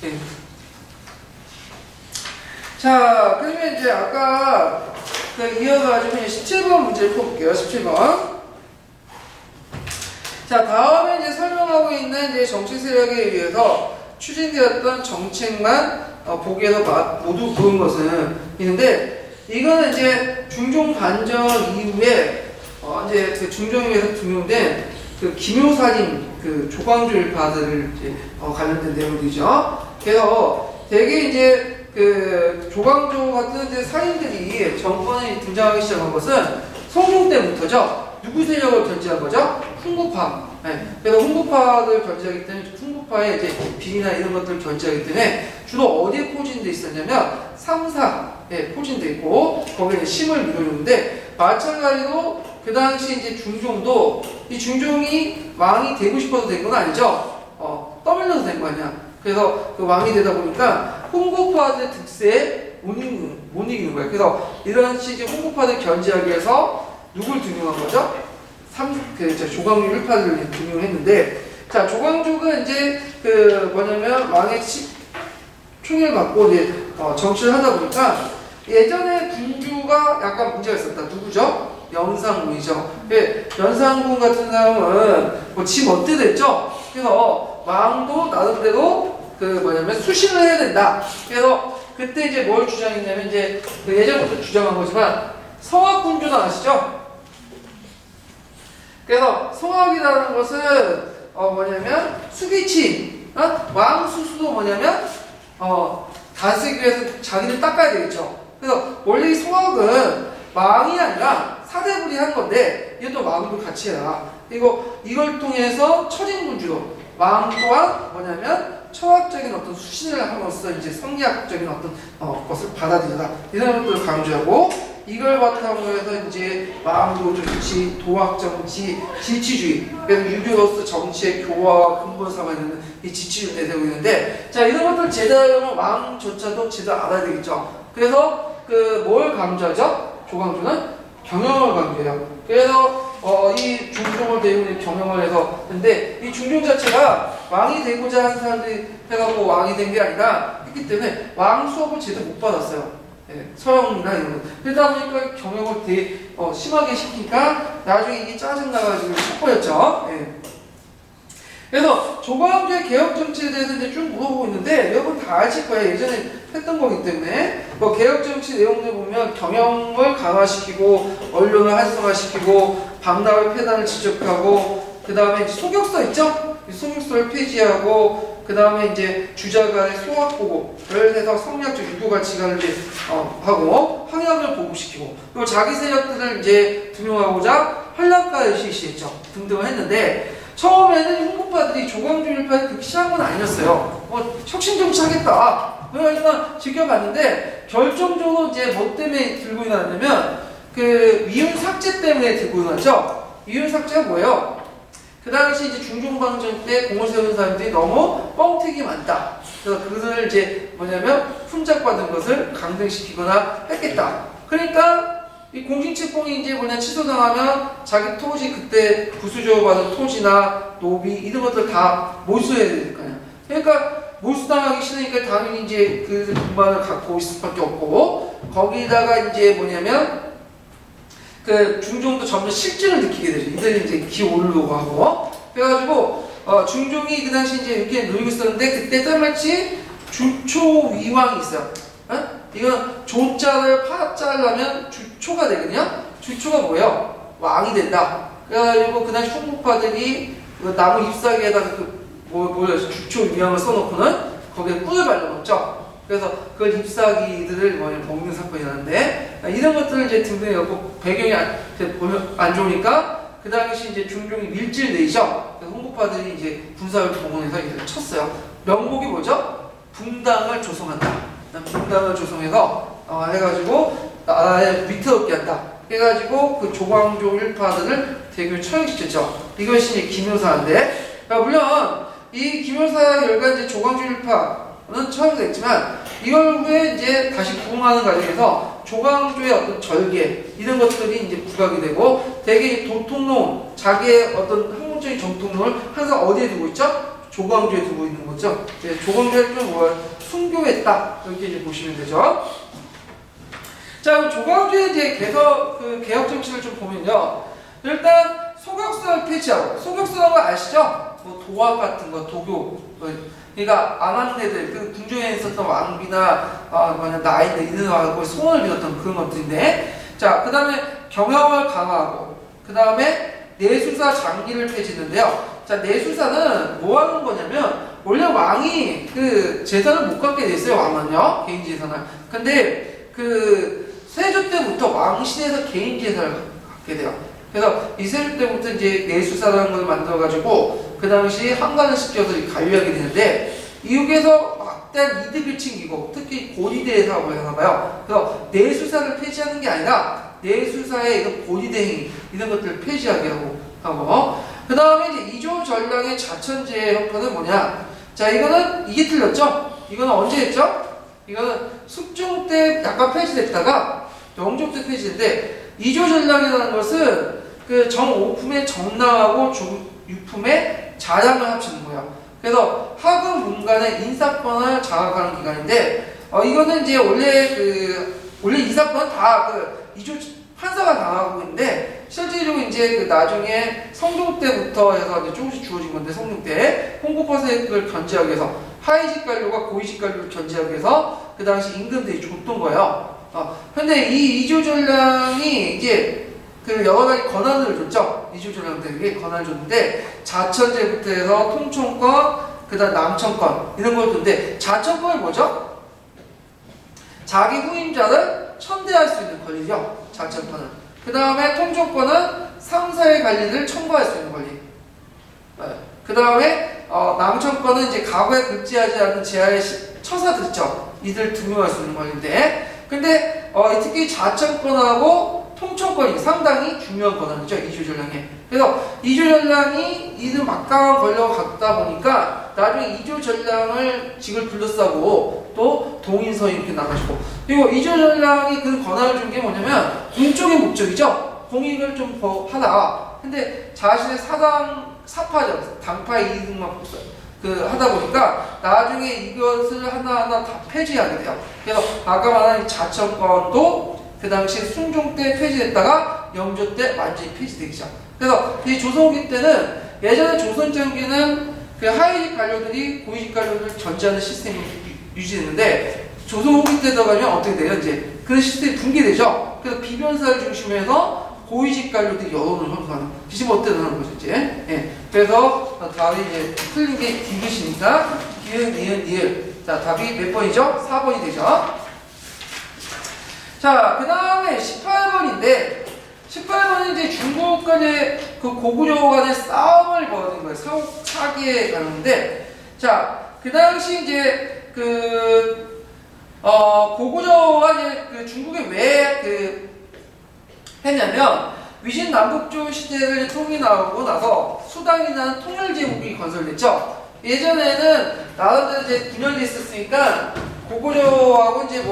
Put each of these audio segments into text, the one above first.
네. 자, 그러면 이제 아까 이어가지고 17번 문제를 풀어볼게요. 17번. 자, 다음에 이제 설명하고 있는 이제 정치 세력에 의해서 추진되었던 정책만 보기 위해서 모두 부은 것은 있는데, 이거는 이제 중종 반정 이후에 이제 그 중종에 의해서 등용된 그 기묘살인 그 조광조 일파들을 이제 관련된 내용이죠. 그래서 되게 이제 그 조광조 같은 이제 살인들이 정권에 등장하기 시작한 것은 성종 때부터죠. 누구 세력을 견제한 거죠? 훈구파. 네. 그래서 훈구파를 견제하기 때문에 훈구파의 이제 비리나 이런 것들을 견제하기 때문에 주로 어디에 포진돼 있었냐면 삼사에 포진돼 있고 거기에 심을 이루는데 마찬가지로 그 당시 이제 중종도 이 중종이 왕이 되고 싶어서 된 건 아니죠. 떠밀려서 된 거 아니야. 그래서 그 왕이 되다 보니까 훈구파들의 득세에 못 이기는 거예요. 그래서 이런 식의 훈구파들 견제하기 위해서 누굴 등용한 거죠? 조광조 일파들을 등용했는데, 자, 조광조가 이제 뭐냐면 왕의 총애를 받고 이제 정치를 하다 보니까 예전에 군주가 약간 문제가 있었다. 누구죠? 연산군이죠. 연산군 같은 사람은 뭐 지 멋대로 했죠. 그래서 왕도 나름대로 뭐냐면 수신을 해야 된다. 그래서 그때 이제 뭘 주장했냐면 이제 예전부터 주장한 거지만 성악군주는 아시죠? 그래서 성악이라는 것은 뭐냐면 수기치, 왕 스스로 뭐냐면 다스리기 위해서 자기를 닦아야 되겠죠. 그래서 원래 이 성악은 왕이 아니라 사대부리 한 건데 이것도 왕도 같이 해라. 그리고 이걸 통해서 처진군주로 왕 또한 뭐냐면 철학적인 어떤 수신을 함으로써 이제 성리학적인 어떤 것을 받아들여라. 이런 것들을 강조하고 이걸 바탕으로 해서 이제 왕도 정치, 도학정치, 지치주의, 그래서 유교로서 정치의 교화와 근본 삼아 있는 이 지치주의를 내세우고 있는데, 자, 이런 것들 제대로 왕조차도 제대로 알아야 되겠죠. 그래서 뭘 강조하죠? 조광조는 경영을 강조해요. 그래서 이 중종을 대우는 경영을 해서, 근데 이 중종 자체가 왕이 되고자 하는 사람들이 해갖고 왕이 된 게 아니라 했기 때문에 왕 수업을 제대로 못 받았어요. 서영이나 이런 거. 그러다 보니까 경영을 되게 심하게 시키니까 나중에 이게 짜증나가지고 촉보였죠. 그래서 조광조의 개혁 정치에 대해서 이제 쭉 물어보고 있는데 여러분 다 아실 거예요. 예전에 했던 거기 때문에 뭐 개혁 정치 내용들 보면 경영을 강화시키고 언론을 활성화시키고 박람회 폐단을 지적하고 그 다음에 소격서 있죠? 소격서를 폐지하고 그 다음에 이제 주자간의 소학보고를 해서 성리학적 유교가치관을 이제 하고 황약을 보급시키고 그리고 자기 세력들을 이제 등용하고자 한락가를 실시했죠. 등등을 했는데 처음에는 훈구파들이 조광조 일파에 그렇게 싫어한 건 아니었어요. 혁신 정치 하겠다. 그러니까 지켜봤는데 결정적으로 이제 뭐 때문에 들고 일어났냐면 미운 삭제 때문에 들고 일어났죠. 미운 삭제가 뭐예요? 그 당시 이제 중종방정 때 공을 세우는 사람들이 너무 뻥튀기 많다. 그래서 그것을 이제 뭐냐면 훈작받은 것을 강등시키거나 했겠다. 그러니까 이 공신책봉이 이제 취소당하면 자기 토지 그때 부수조받은 토지나 노비 이런 것들 다 몰수해야 될 거 아니야. 그러니까 몰수당하기 싫으니까 당연히 이제 그 공간을 갖고 있을 수밖에 없고 거기다가 이제 뭐냐면 중종도 점점 실증을 느끼게 되죠. 이들이 이제 기오르려고 하고. 그래가지고, 중종이 그 당시 이제 이렇게 누리고 있었는데, 그때 딸마치 주초위왕이 있어요. 이건 조자를 파자를 하면 주초가 되거든요? 주초가 뭐예요? 왕이 된다. 그래가지고 그 당시 훈구파들이 나무 잎사귀에다가 주초위왕을 써놓고는 거기에 꿀을 발라놓죠. 그래서 그 잎사귀들을 먹는 사건이 나는데 이런 것들을 이제 등등해갖고 배경이 안 좋으니까 그 당시 이제 중종이 밀지를 내죠. 그래서 훈구파들이 이제 군사를 동원해서 이들을 쳤어요. 명목이 뭐죠? 붕당을 조성한다. 붕당을 조성해서 해가지고 나라에 위태롭게 한다. 해가지고 그 조광조 일파들을 대규모 처형시켰죠. 이것이 이제 기묘사인데 물론 이 기묘사 열간 이제 조광조 일파는 처형됐지만 이걸 후에 이제 다시 부흥하는 과정에서 조광조의 어떤 절개 이런 것들이 이제 부각이 되고 되게 도통론 자기의 어떤 학문적인 정통론을 항상 어디에 두고 있죠? 조광조에 두고 있는 거죠. 조광조를 좀 순교했다 이렇게 이제 보시면 되죠. 자, 그럼 조광조의 이제 개혁 정책을 좀 보면요. 일단 소격수를 폐지하고, 소격수라는 거 아시죠? 뭐 도학 같은 거, 도교, 그러니까 아낙네들, 그 궁조에 있었던 왕비나 나이들 이들하고 소원을 빌었던 그런 것들인데, 자, 그 다음에 경영을 강화하고, 그 다음에 내수사 장기를 폐지했는데요. 자, 내수사는 뭐 하는 거냐면, 원래 왕이 그 재산을 못 갖게 됐어요, 왕은요. 개인 재산을. 근데 그 세조 때부터 왕실에서 개인 재산을 갖게 돼요. 그래서 이 세조 때부터 이제 내수사라는 걸 만들어가지고, 그 당시 한관을 시켜서 관리하게 되는데, 이국에서 막대한 이득을 챙기고, 특히 고리대 사업을 하나봐요. 그래서 내수사를 폐지하는 게 아니라, 내수사의 이런 고리대 행위, 이런 것들을 폐지하게 하고, 그 다음에 이제 이조 전량의 자천제 형편은 뭐냐? 자, 이게 틀렸죠? 이거는 언제 했죠? 이거는 숙종 때 약간 폐지됐다가 영조 때 폐지인데, 이조 전량이라는 것은 그 정오품의 정랑하고 유품의 자량을 합치는 거예요. 그래서 하급 문간의 인사권을 장악하는 기관인데, 이거는 이제 원래 이 사건은 다 이조 판사가 당하고 있는데, 실제로 이제 나중에 성종 때부터 해서 이제 조금씩 주어진 건데, 성종 때 홍보파색을 견제하기 위해서 하위직 관료가 고위직 관료를 견제하기 위해서 그 당시 임금들이 줬던 거예요. 근데 이 이조 전량이 이제 여러 가지 권한을 줬죠. 이조 전량들에게 권한을 줬는데, 자천제부터 해서 통천권, 그 다음 남천권 이런 걸 줬는데, 자천권이 뭐죠? 자기 후임자를 천대할 수 있는 권리죠. 자천권은. 그 다음에 통정권은 상사의 관리를 청구할 수 있는 권리. 그 다음에 남천권은 이제 과거에 급제하지 않은 제하의 처사들 있죠. 이들 등용할 수 있는 권리인데, 근데 특히 자천권하고 통천권이 상당히 중요한 권한이죠. 이조전량에. 그래서 이조전량이 이들 막강한 권력을 갖다 보니까 나중에 이조전량을 직을 둘러싸고 또 동인서인 이렇게 나가시고, 그리고 이조전량이 그 권한을 준 게 뭐냐면 공적인 목적이죠. 공익을 좀 더 하다. 근데 자신의 사파죠. 당파의 이익만 하다 보니까 나중에 이것을 하나하나 다 폐지하게 돼요. 그래서 아까 말한 자천권도 그 당시 순종 때 폐지됐다가 영조 때 완전히 폐지되기 시작. 그래서 이 조선후기 때는, 예전에 조선전기는 그 하위직 관료들이 고위직 관료들을 견제하는 시스템이 유지됐는데, 조선후기 때 들어가면 어떻게 돼요? 이제 그 시스템이 붕괴되죠. 그래서 비변사를 중심으로 해서 고위직 관료들이 여론을 형성하는, 기시못대는 거죠, 이제. 예. 그래서 답이 이제 틀린 게 디귿이니까 기은, 니은, 니을. 자, 답이 몇 번이죠? 4번이 되죠. 자, 그 다음에 18번인데, 18번은 이제 중국 간의 그 고구려 간의 싸움을 벌이는 거예요. 사기에 가는데, 자, 그 당시 이제 고구려가 이제 중국에 왜 했냐면, 위진 남북조 시대를 통이 나오고 나서 수당이라는 통일제국이 건설됐죠. 예전에는 나라들 이제 분열돼 있었으니까 고구려하고 이제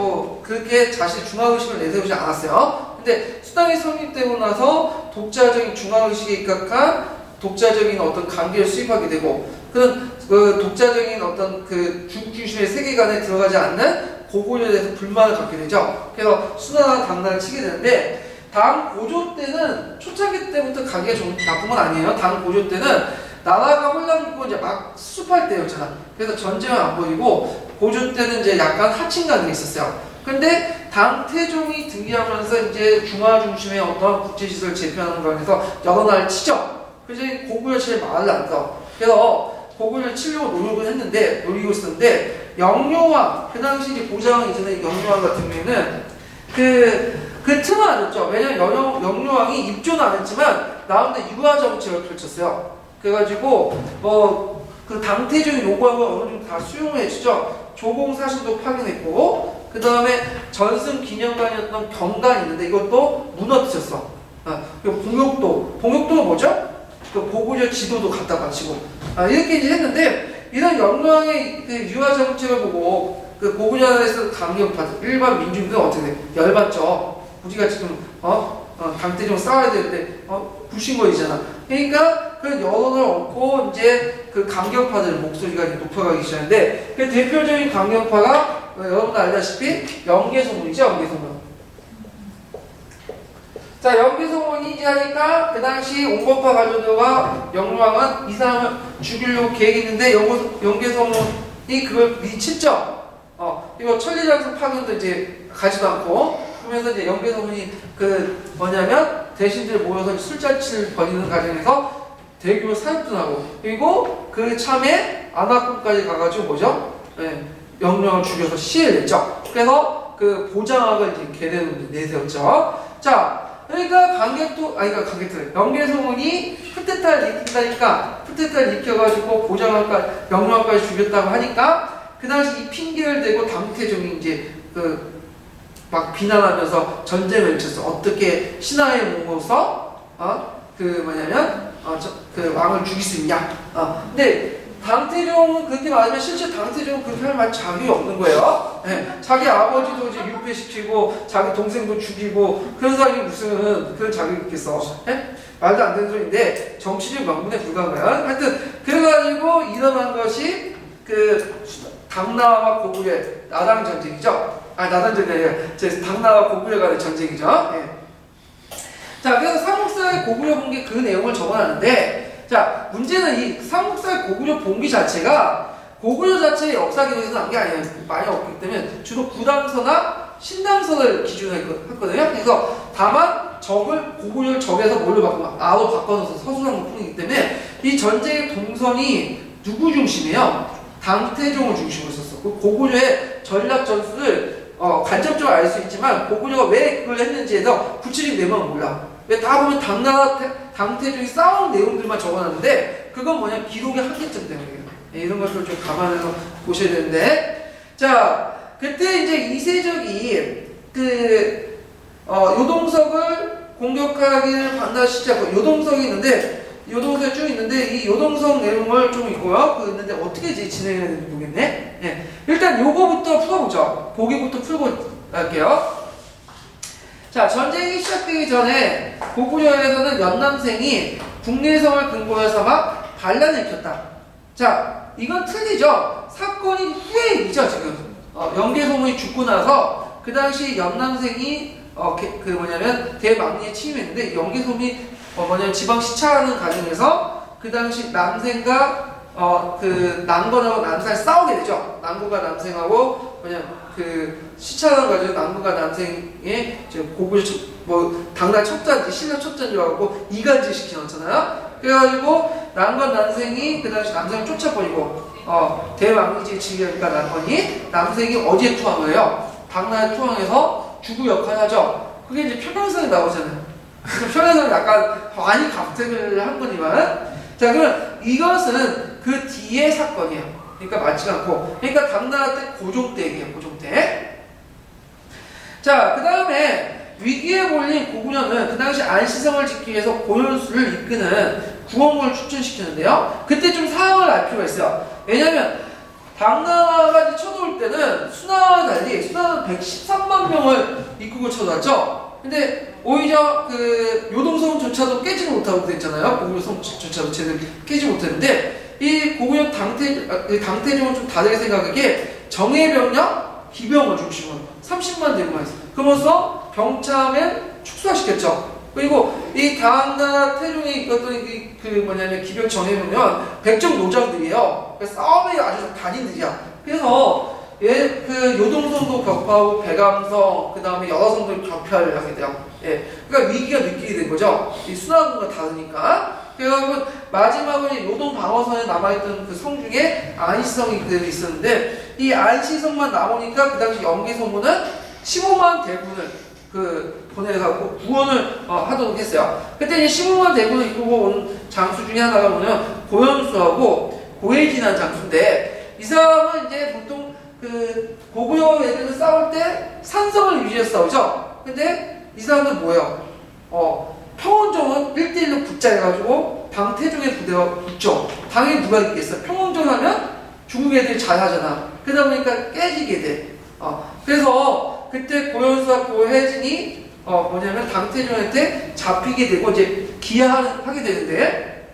그렇게 자신 중화의식을 내세우지 않았어요. 근데 수당이 성립되고 나서 독자적인 중화의식에 입각한 독자적인 어떤 관계를 수립하게 되고, 그런 독자적인 어떤 중심의 세계관에 들어가지 않는 고구려에 대해서 불만을 갖게 되죠. 그래서 수나라 당나라를 치게 되는데, 당 고조 때는 초창기 때부터 가기가 좀 나쁜 건 아니에요. 당 고조 때는 나라가 혼란이고 이제 막 수습할 때였잖아. 그래서 전쟁을 안 벌이고, 고조 때는 이제 약간 하친가능이 있었어요. 근데 당 태종이 등기하면서 이제 중화 중심의 어떤 국제시설을 제표하는 거에서 여러 나라를 치죠. 그래서 고구려 제일 말을 안 써. 그래서 고구려를 치려고 노리고 있었는데, 영요왕, 그 당시 이제 고장 이전에 영요왕 같은 경우에는 그 틈을 안 줬죠. 왜냐면 영요왕이 입조는 안 했지만 나름대로 유화 정책을 펼쳤어요. 그래가지고 그 당태종이 요구한 걸 어느 정도 다 수용을 해주죠. 조공사실도 파견했고, 그 다음에 전승 기념관이었던 경관이 있는데 이것도 무너뜨렸어. 그리고 봉역도가 뭐죠? 그 고구려 지도도 갖다 바치고, 이렇게 이제 했는데, 이런 영요왕의 유화 정책을 보고 그 고구려에서 강경파들, 일반 민중들은 어떻게 돼? 열받죠. 우리가 지금 당태종 싸워야 되는데 부신 거이잖아. 그러니까 그런 여론을 얻고 이제 그 강경파들 목소리가 이제 높아가기 시작하는데 그 대표적인 강경파가 여러분들 알다시피 연개소문이죠. 연개소문. 자, 연개소문이지 하니까 그 당시 온건파 가족들과 영왕은 이 사람을 죽이려고 계획했는데 연개소문이 그걸 미쳤죠. 이거 천리장성 파견도 이제 가지도 않고 그러면서 이제 연개소문이 그 뭐냐면 대신들 모여서 술잔치를 벌이는 과정에서 대규모 사육도 나고 그리고 그 참에 안하권까지 가가지고 뭐죠? 네, 영령을 죽여서 시해를 냈죠. 그래서 그 보장학을 이제 계대로 내세웠죠. 자, 그러니까 관객들 연개소문이 푸테타를 일으킨다니까 푸테타를 일으켜가지고 보장학까지 영령까지 죽였다고 하니까 그 당시 이 핑계를 대고 당태종이 이제 막 비난하면서 전쟁을 외쳤어. 어떻게 신하의 몸으로서 그 뭐냐면 그 왕을 죽일 수 있냐. 근데 당태종은 그렇게 말하면 실제 당태종은 그렇게 할 말 자격이 없는 거예요. 네. 자기 아버지도 이제 유폐시키고 자기 동생도 죽이고 그런 사람이 무슨 그런 자격이 있겠어. 네? 말도 안 되는 소리인데 정치적 명분에 불과한 거야. 하여튼 그래가지고 일어난 것이 그 당나와 고구려의 나당 전쟁이죠. 나당 전쟁이 아니라 당나와 고구려 간의 전쟁이죠. 예. 자, 그래서 삼국사의 고구려 본기 그 내용을 적어놨는데, 자, 문제는 이 삼국사의 고구려 본기 자체가 고구려 자체의 역사 기록에서 난 게 아니에요. 많이 없기 때문에 주로 구당서나 신당서를 기준으로 했거든요. 그래서 다만 고구려를 적에서 뭘로 바꾸면 아로 바꿔서 서술한 것 뿐이기 때문에 이 전쟁의 동선이 누구 중심이에요? 당태종을 중심으로 썼어. 그 고구려의 전략 전술을 간접적으로 알 수 있지만 고구려가 왜 그걸 했는지에 대해서 구체적인 내용은 몰라. 왜 다 보면 당태종이 싸운 내용들만 적어놨는데 그건 뭐냐 기록의 한계점 때문이에요. 이런 것들 좀 감안해서 보셔야 되는데 자 그때 이제 이세적이 요동석을 공격하기를 반드시하고 요동석이 있는데 요동석이 쭉 있는데 이 요동석 내용을 좀 있고요. 있는데 어떻게 이제 진행해야 되는지 모르겠네. 예. 일단 요거부터 풀어보죠. 보기부터 풀고 갈게요. 자, 전쟁이 시작되기 전에 고구려에서는 연남생이 국내성을 근거로 삼아 반란을 일으켰다. 자, 이건 틀리죠. 사건이 후의 얘기죠, 지금. 연개소문이 죽고 나서 그 당시 연남생이 대망리에 침입했는데 연개소문이 뭐냐면 지방 시찰하는 과정에서 그 당시 남생과 난건하고 남생이 싸우게 되죠. 난구가 남생하고 시찰하는 과정에서 난구가 남생의 고구려 당나라 첩자인지 신라 첩자인지 와갖고 이간질 시켜놨잖아요. 그래가지고 난건 남생이 그 당시 남생을 쫓아버리고 대왕이지 지휘하니까 난건이 남생이 어디에 투항을 해요? 당나라에 투항해서 주구 역할을 하죠. 그게 이제 표명성이 나오잖아요. 표현은 약간 많이 각색을 한 거지만 자 그러면 이것은 그 뒤의 사건이에요. 그러니까 맞지 않고 그러니까 당나라 때 고종 때 얘기해요. 고종 때. 자 그 다음에 위기에 몰린 고구려는 그 당시 안시성을 지키기 위해서 고연수를 이끄는 구원군을 추천시키는데요. 그때 좀 사항을 알 필요가 있어요. 왜냐면 당나라가 쳐들어올 때는 수나와 달리 수나는 113만 명을 이끌고 쳐들어왔죠. 근데 오히려 요동성조차도 깨지를 못하고 그랬잖아요. 고구려성조차도 제대로 깨지 못했는데 이 고구려 당태종은 좀 다르게 생각하기에 정예병력, 기병을 중심으로 30만 대구만 있어요. 그러면서 병참을 축소시켰죠. 그리고 이 당나라 태종이 이끌었던 기병 정예병력은 백정 노장들이에요. 싸움에 아주 단인들이야. 그래서 요동성도 격파하고 배감성, 그 다음에 여러 성들 격파를 하게 돼요. 예. 그러니까 위기가 느끼게 된 거죠. 이 순환군과 다르니까. 그래서 마지막으로 요동 방어선에 남아있던 그 성 중에 안시성이 그대로 있었는데, 이 안시성만 남으니까 그 당시 연개소문은 15만 대군을 보내갖고 구원을 하도록 했어요. 그때 이제 15만 대군을 이끌고 온 장수 중에 하나가 뭐냐면 고연수하고 고혜진한 장수인데, 이 사람은 이제 보통 고구려 애들과 싸울 때 산성을 유지해서 싸우죠. 근데 이 사람은 뭐예요? 평원종은 1대1로 붙자해가지고 당태종의 부대와 붙죠. 당연히 누가 이기겠어? 평원종 하면 중국 애들이 잘 하잖아. 그러다 보니까 깨지게 돼. 그래서 그때 고연수와 고혜진이 뭐냐면 당태종한테 잡히게 되고 이제 기하하게 되는데,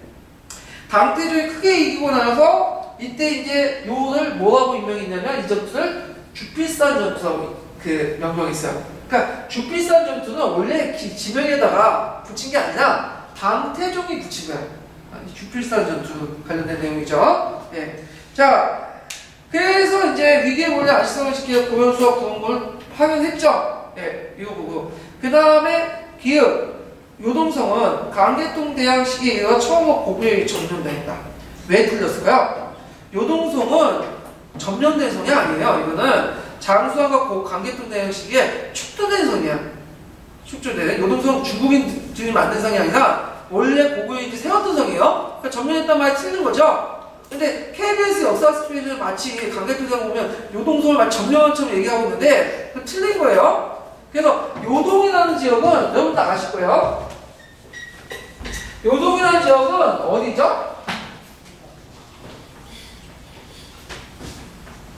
당태종이 크게 이기고 나서 이때 이제 요를 뭐라고 임명했냐면 이 전투를 주필산 전투라고 그 명명했어요. 그러니까 주필산 전투는 원래 지명에다가 붙인 게 아니라 당태종이 붙인 거예요. 주필산 전투 관련된 내용이죠. 예. 자, 그래서 이제 위기의 원리 안시성을 지키는 고연수와 구원군을 파견했죠. 예, 이거 보고. 그 다음에 기읍, 요동성은 강개통 대항 시기에 이어 처음으로 고구려에 점령당했다. 왜 틀렸을까요? 요동성은 점령된 성이 아니에요. 이거는 장수왕과 강개통 대항 시기에 축조된 성이야. 축조된. 요동성 중국인들이 만든 성이 아니라 원래 고구려인들이 세웠던 성이에요. 그러니까 점령했단 말이 틀린 거죠. 근데 KBS 역사 스피드를 마치 강개통 대항 보면 요동성을 마치 점령한처럼 얘기하고 있는데 그 틀린 거예요. 그래서 요동이라는 지역은 여러분 다 아실 거예요. 요동이라는 지역은 어디죠?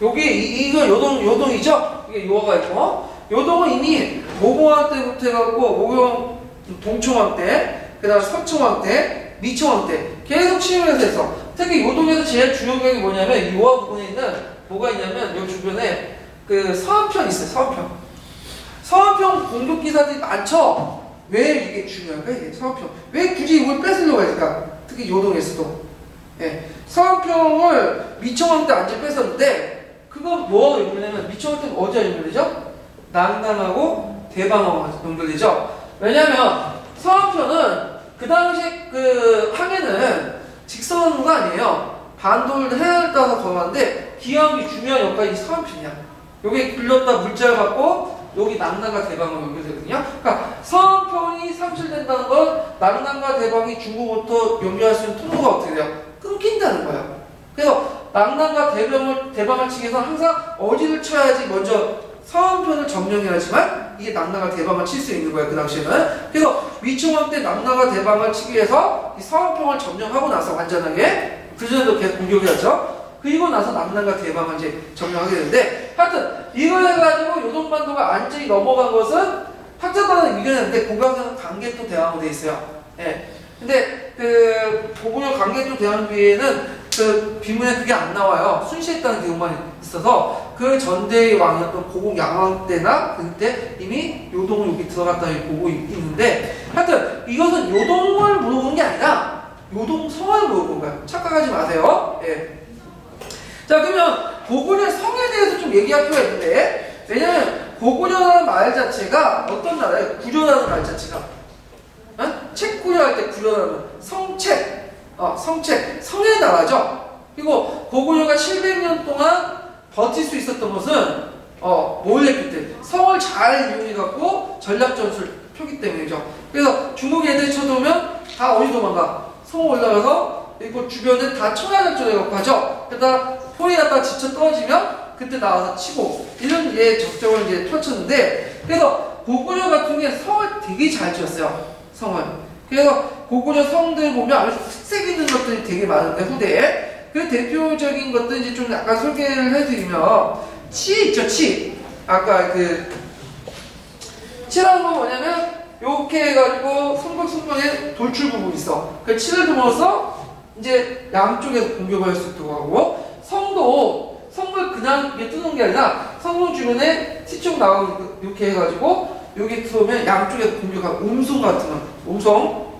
여기 이거 요동이죠? 이게 요어가 있고 요동은 이미 모공왕 때부터 해갖고 모공 동청왕 때, 그다음 서청왕 때, 미청왕 때 계속 침입해서 했어. 특히 요동에서 제일 중요한 게 뭐냐면 이 요어 부분에 있는 뭐가 있냐면 요 주변에 그 서안편 있어요. 서안편. 서안편 공격 기사들이 많죠. 왜 이게 중요한가 이게 서안평? 왜 굳이 이걸 뺏으려고 했을까? 특히 요동에서도. 예. 서안평을 미청왕 때 안제 뺏었는데 그건 뭐하고 연결되냐면 미청왕 때는 어디와 연결되죠? 난강하고 대방하고 연결되죠. 왜냐면 서안평은 그 당시 그 항해는 직선로가 아니에요. 반도를 해안을 따라서 걸어가는데 기항이 중요한 역할이 서안편이야. 여기 굴렸다 물자를 갖고 여기 낙랑과 대방으로 연결되거든요. 그러니까 서안평이 상실된다는 건 낙랑과 대방이 중국부터 연결할 수 있는 통로가 어떻게 돼요? 끊긴다는 거예요. 그래서 낙랑과 대방을 치기 위해서 항상 어디를 쳐야지 먼저 서안편을 점령해야지만 이게 낙랑과 대방을 칠 수 있는 거예요. 그 당시에는. 그래서 위청왕 때 낙랑과 대방을 치기 위해서 이 서안평을 점령하고 나서 완전하게 그전에도 계속 공격해왔죠. 그리고 나서 낙랑과 대방을 이제 점령하게 되는데 하여튼 이걸 해가지고 요동반도가 완전히 넘어간 것은 학자단은 이겨냈는데 고강에는 강개토 대왕으로 돼 있어요. 예. 근데 그 고구려 강개토 대왕비에는 그 비문에 그게 안 나와요. 순시했다는 내용만 있어서 그 전대의 왕이었던 고공 양왕 때나 그때 이미 요동을 여기 들어갔다 보고 있는데 하여튼 이것은 요동을 물어보는 게 아니라 요동성을 물어보는 거예요. 착각하지 마세요. 예. 자, 그러면 고구려 성에 대해서 좀 얘기할 필요가 있는데, 왜냐면 고구려라는 말 자체가 어떤 나라예요? 구려라는 말 자체가. 책 구려할 때 구려라는 성책, 성책, 성의 나라죠. 그리고 고구려가 700년 동안 버틸 수 있었던 것은 뭘 했기 때문에 성을 잘 이용해갖고 전략 전술을 펴기 때문이죠. 그래서 중국 애들이 쳐들어오면 다 어디 도망가? 성 올라가서 그리고 주변에 다 청야작전을 해갖고 하죠. 그러다 포에 갔다가 지쳐 떨어지면 그때 나와서 치고 이런 적정을 이제 펼쳤는데 그래서 고구려 같은 게 성을 되게 잘 지었어요. 성을. 그래서 고구려 성들 보면 아주 특색 있는 것들이 되게 많은데 후대에 그 대표적인 것들 이제 좀 약간 소개를 해드리면 치 있죠. 치. 아까 그 치라는 건 뭐냐면 이렇게 해가지고 성벽에 돌출 부분이 있어. 그 치를 tum어서 이제 양쪽에서 공격을 할 수 있도록 하고 성도 성을 그냥 이게 뚫는 게 아니라 성문 주변에 티쪽 나가고 이렇게 해가지고 여기 들어오면 양쪽에서 공격하고 웅성 같은 거 웅성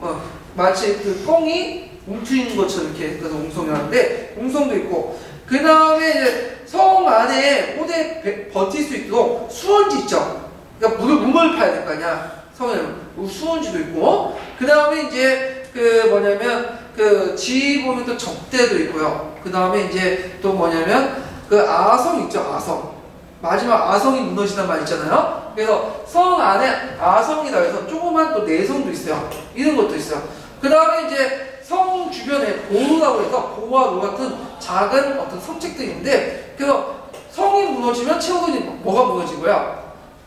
마치 그 꽁이 웅트리는 것처럼 이렇게 해서 웅성이 하는데 웅성도 있고 그 다음에 이제 성 안에 호대 버틸 수 있도록 수원지 있죠. 그러니까 물을 파야 될 거 아니야. 성에는 수원지도 있고 그 다음에 이제 그 뭐냐면 그 지 보면 또 적대도 있고요. 그 다음에 이제 또 뭐냐면 그 아성 있죠. 아성. 마지막 아성이 무너지단 말 있잖아요. 그래서 성 안에 아성이라 해서 조그만 또 내성도 있어요. 이런 것도 있어요. 그 다음에 이제 성 주변에 보루라고 해서 보와 로 같은 작은 어떤 성책들이 있는데 그래서 성이 무너지면 최후는 뭐가 무너지고요?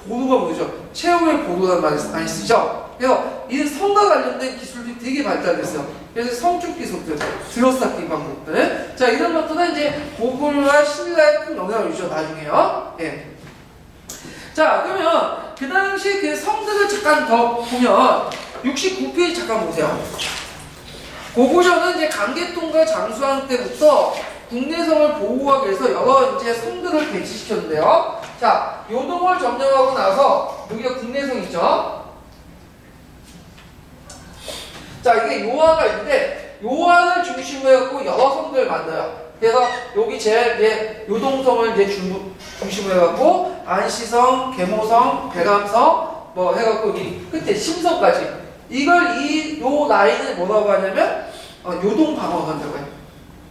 보루가 무너지죠. 최후의 보루라는 말을 많이 쓰죠. 그래서 이 성과 관련된 기술들이 되게 발달됐어요. 그래서 성축 기술들, 들어쌓기 방법들. 자, 이런 것들은 이제 고구려와 신라에 큰 영향을 주죠, 나중에요. 예. 자, 그러면 그 당시 그 성들을 잠깐 더 보면 69페이지 잠깐 보세요. 고구려는 이제 강개통과 장수왕 때부터 국내성을 보호하기 위해서 여러 이제 성들을 배치시켰는데요. 자, 요동을 점령하고 나서 여기가 국내성이죠. 자, 이게 요하가 있는데 요하를 중심으로 해갖고 여러 성들을 만들어요. 그래서 여기 이제 요동성을 이제 중심으로 해갖고 안시성, 계모성, 배감성 뭐 해갖고 여기 끝에 심성까지 이걸 요 라인을 뭐라고 하냐면 요동방어선이라고 해요.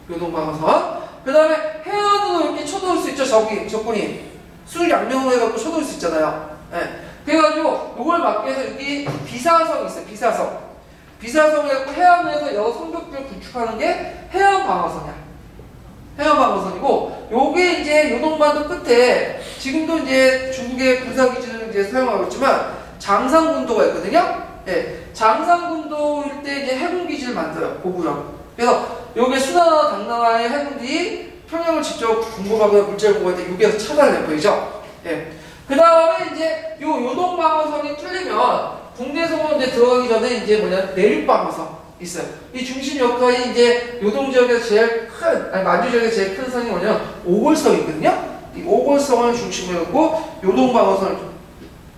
요동방어선. 그 다음에 해안으로 이렇게 쳐놓을 수 있죠. 적군이 수양명으로 해갖고 쳐놓을 수 있잖아요. 네. 그래가지고 요걸 막기 위해서 여기 비사성이 있어요. 비사성을 해갖고 해안에서 여러 성벽들을 구축하는 게 해안방어선이야. 해안방어선이고, 요게 이제 요동반도 끝에 지금도 이제 중국의 군사기지를 이제 사용하고 있지만 장상군도가 있거든요. 예, 장상군도일 때 이제 해군기지를 만들어요. 고구려. 그래서 요게 수나나 당나라의 해군들이 평양을 직접 공격하거나 물자를 공격할 때 여기에서 차단을 보이죠. 예. 그 다음에 이제 요 요동방어선이 뚫리면 국내성으로 이제 들어가기 전에 이제 내륙방어선 있어요. 이 중심 역할이 이제 요동 지역에서 제일 만주 지역에서 제일 큰 선이 뭐냐면 오골성이거든요. 이 오골성을 중심으로 해갖고 요동방어선을,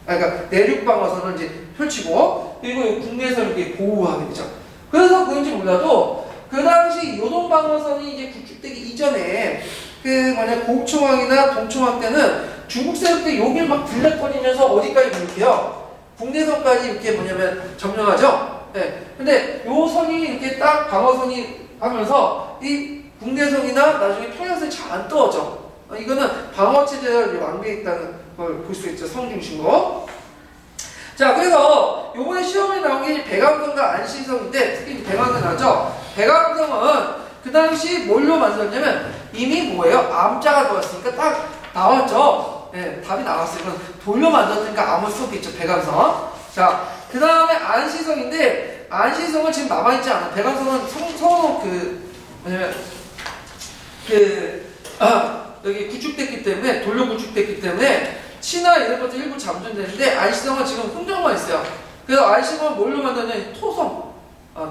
그러니까 내륙방어선을 이제 펼치고, 그리고 국내선을 이렇게 보호하게 되죠. 그래서 그런지 몰라도 그 당시 요동방어선이 이제 구축되기 이전에 고총왕이나 동총왕 때는 중국 세력들이 여길 막 들락거리면서 어디까지 공격해요? 국내선까지 이렇게 점령하죠. 네. 근데 요 선이 이렇게 딱 방어선이 하면서 이 국내선이나 나중에 평양선이 잘 안 떠져. 이거는 방어체제가 완비해 있다는 걸 볼 수 있죠. 성 중심으로. 자, 그래서 요번에 시험에 나온 게 백암성과 안시성인데, 특히 백암성 나왔죠? 백암성은 그 당시 뭘로 만들었냐면 이미 뭐예요? 암자가 들어왔으니까 딱 나왔죠? 네, 답이 나왔어요. 이건 돌로 만들었으니까 암을 썼겠죠, 백암성. 자, 그 다음에 안시성인데, 안시성은 지금 남아있지 않아. 백암성은 서로 여기 구축됐기 때문에, 돌로 구축됐기 때문에, 치나 이런 것도 일부 잠존되는데, 안시성은 지금 흥정만 있어요. 그래서 안시성은 뭘로 만드냐면 토성.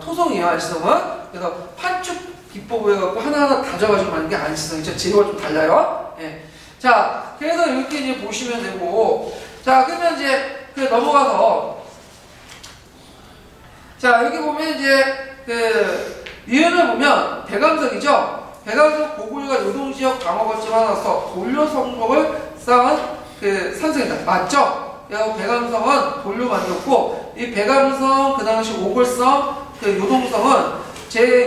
토성이에요, 안시성은. 그래서 판축 기법을 해갖고 하나하나 다져가지고 만든 게 안시성이죠. 재료가 좀 달라요. 예. 자, 그래서 이렇게 이제 보시면 되고, 자, 그러면 이제 넘어가서, 자, 여기 보면 이제 위원을 보면 백암석이죠. 백암석 고구려가 요동지역 방어 거점을 하나서 돌려 성벽을 쌓은 산성이다. 맞죠? 그리고 백암성은 돌로 만들었고, 이 백암성, 그 당시 오골성, 요동성은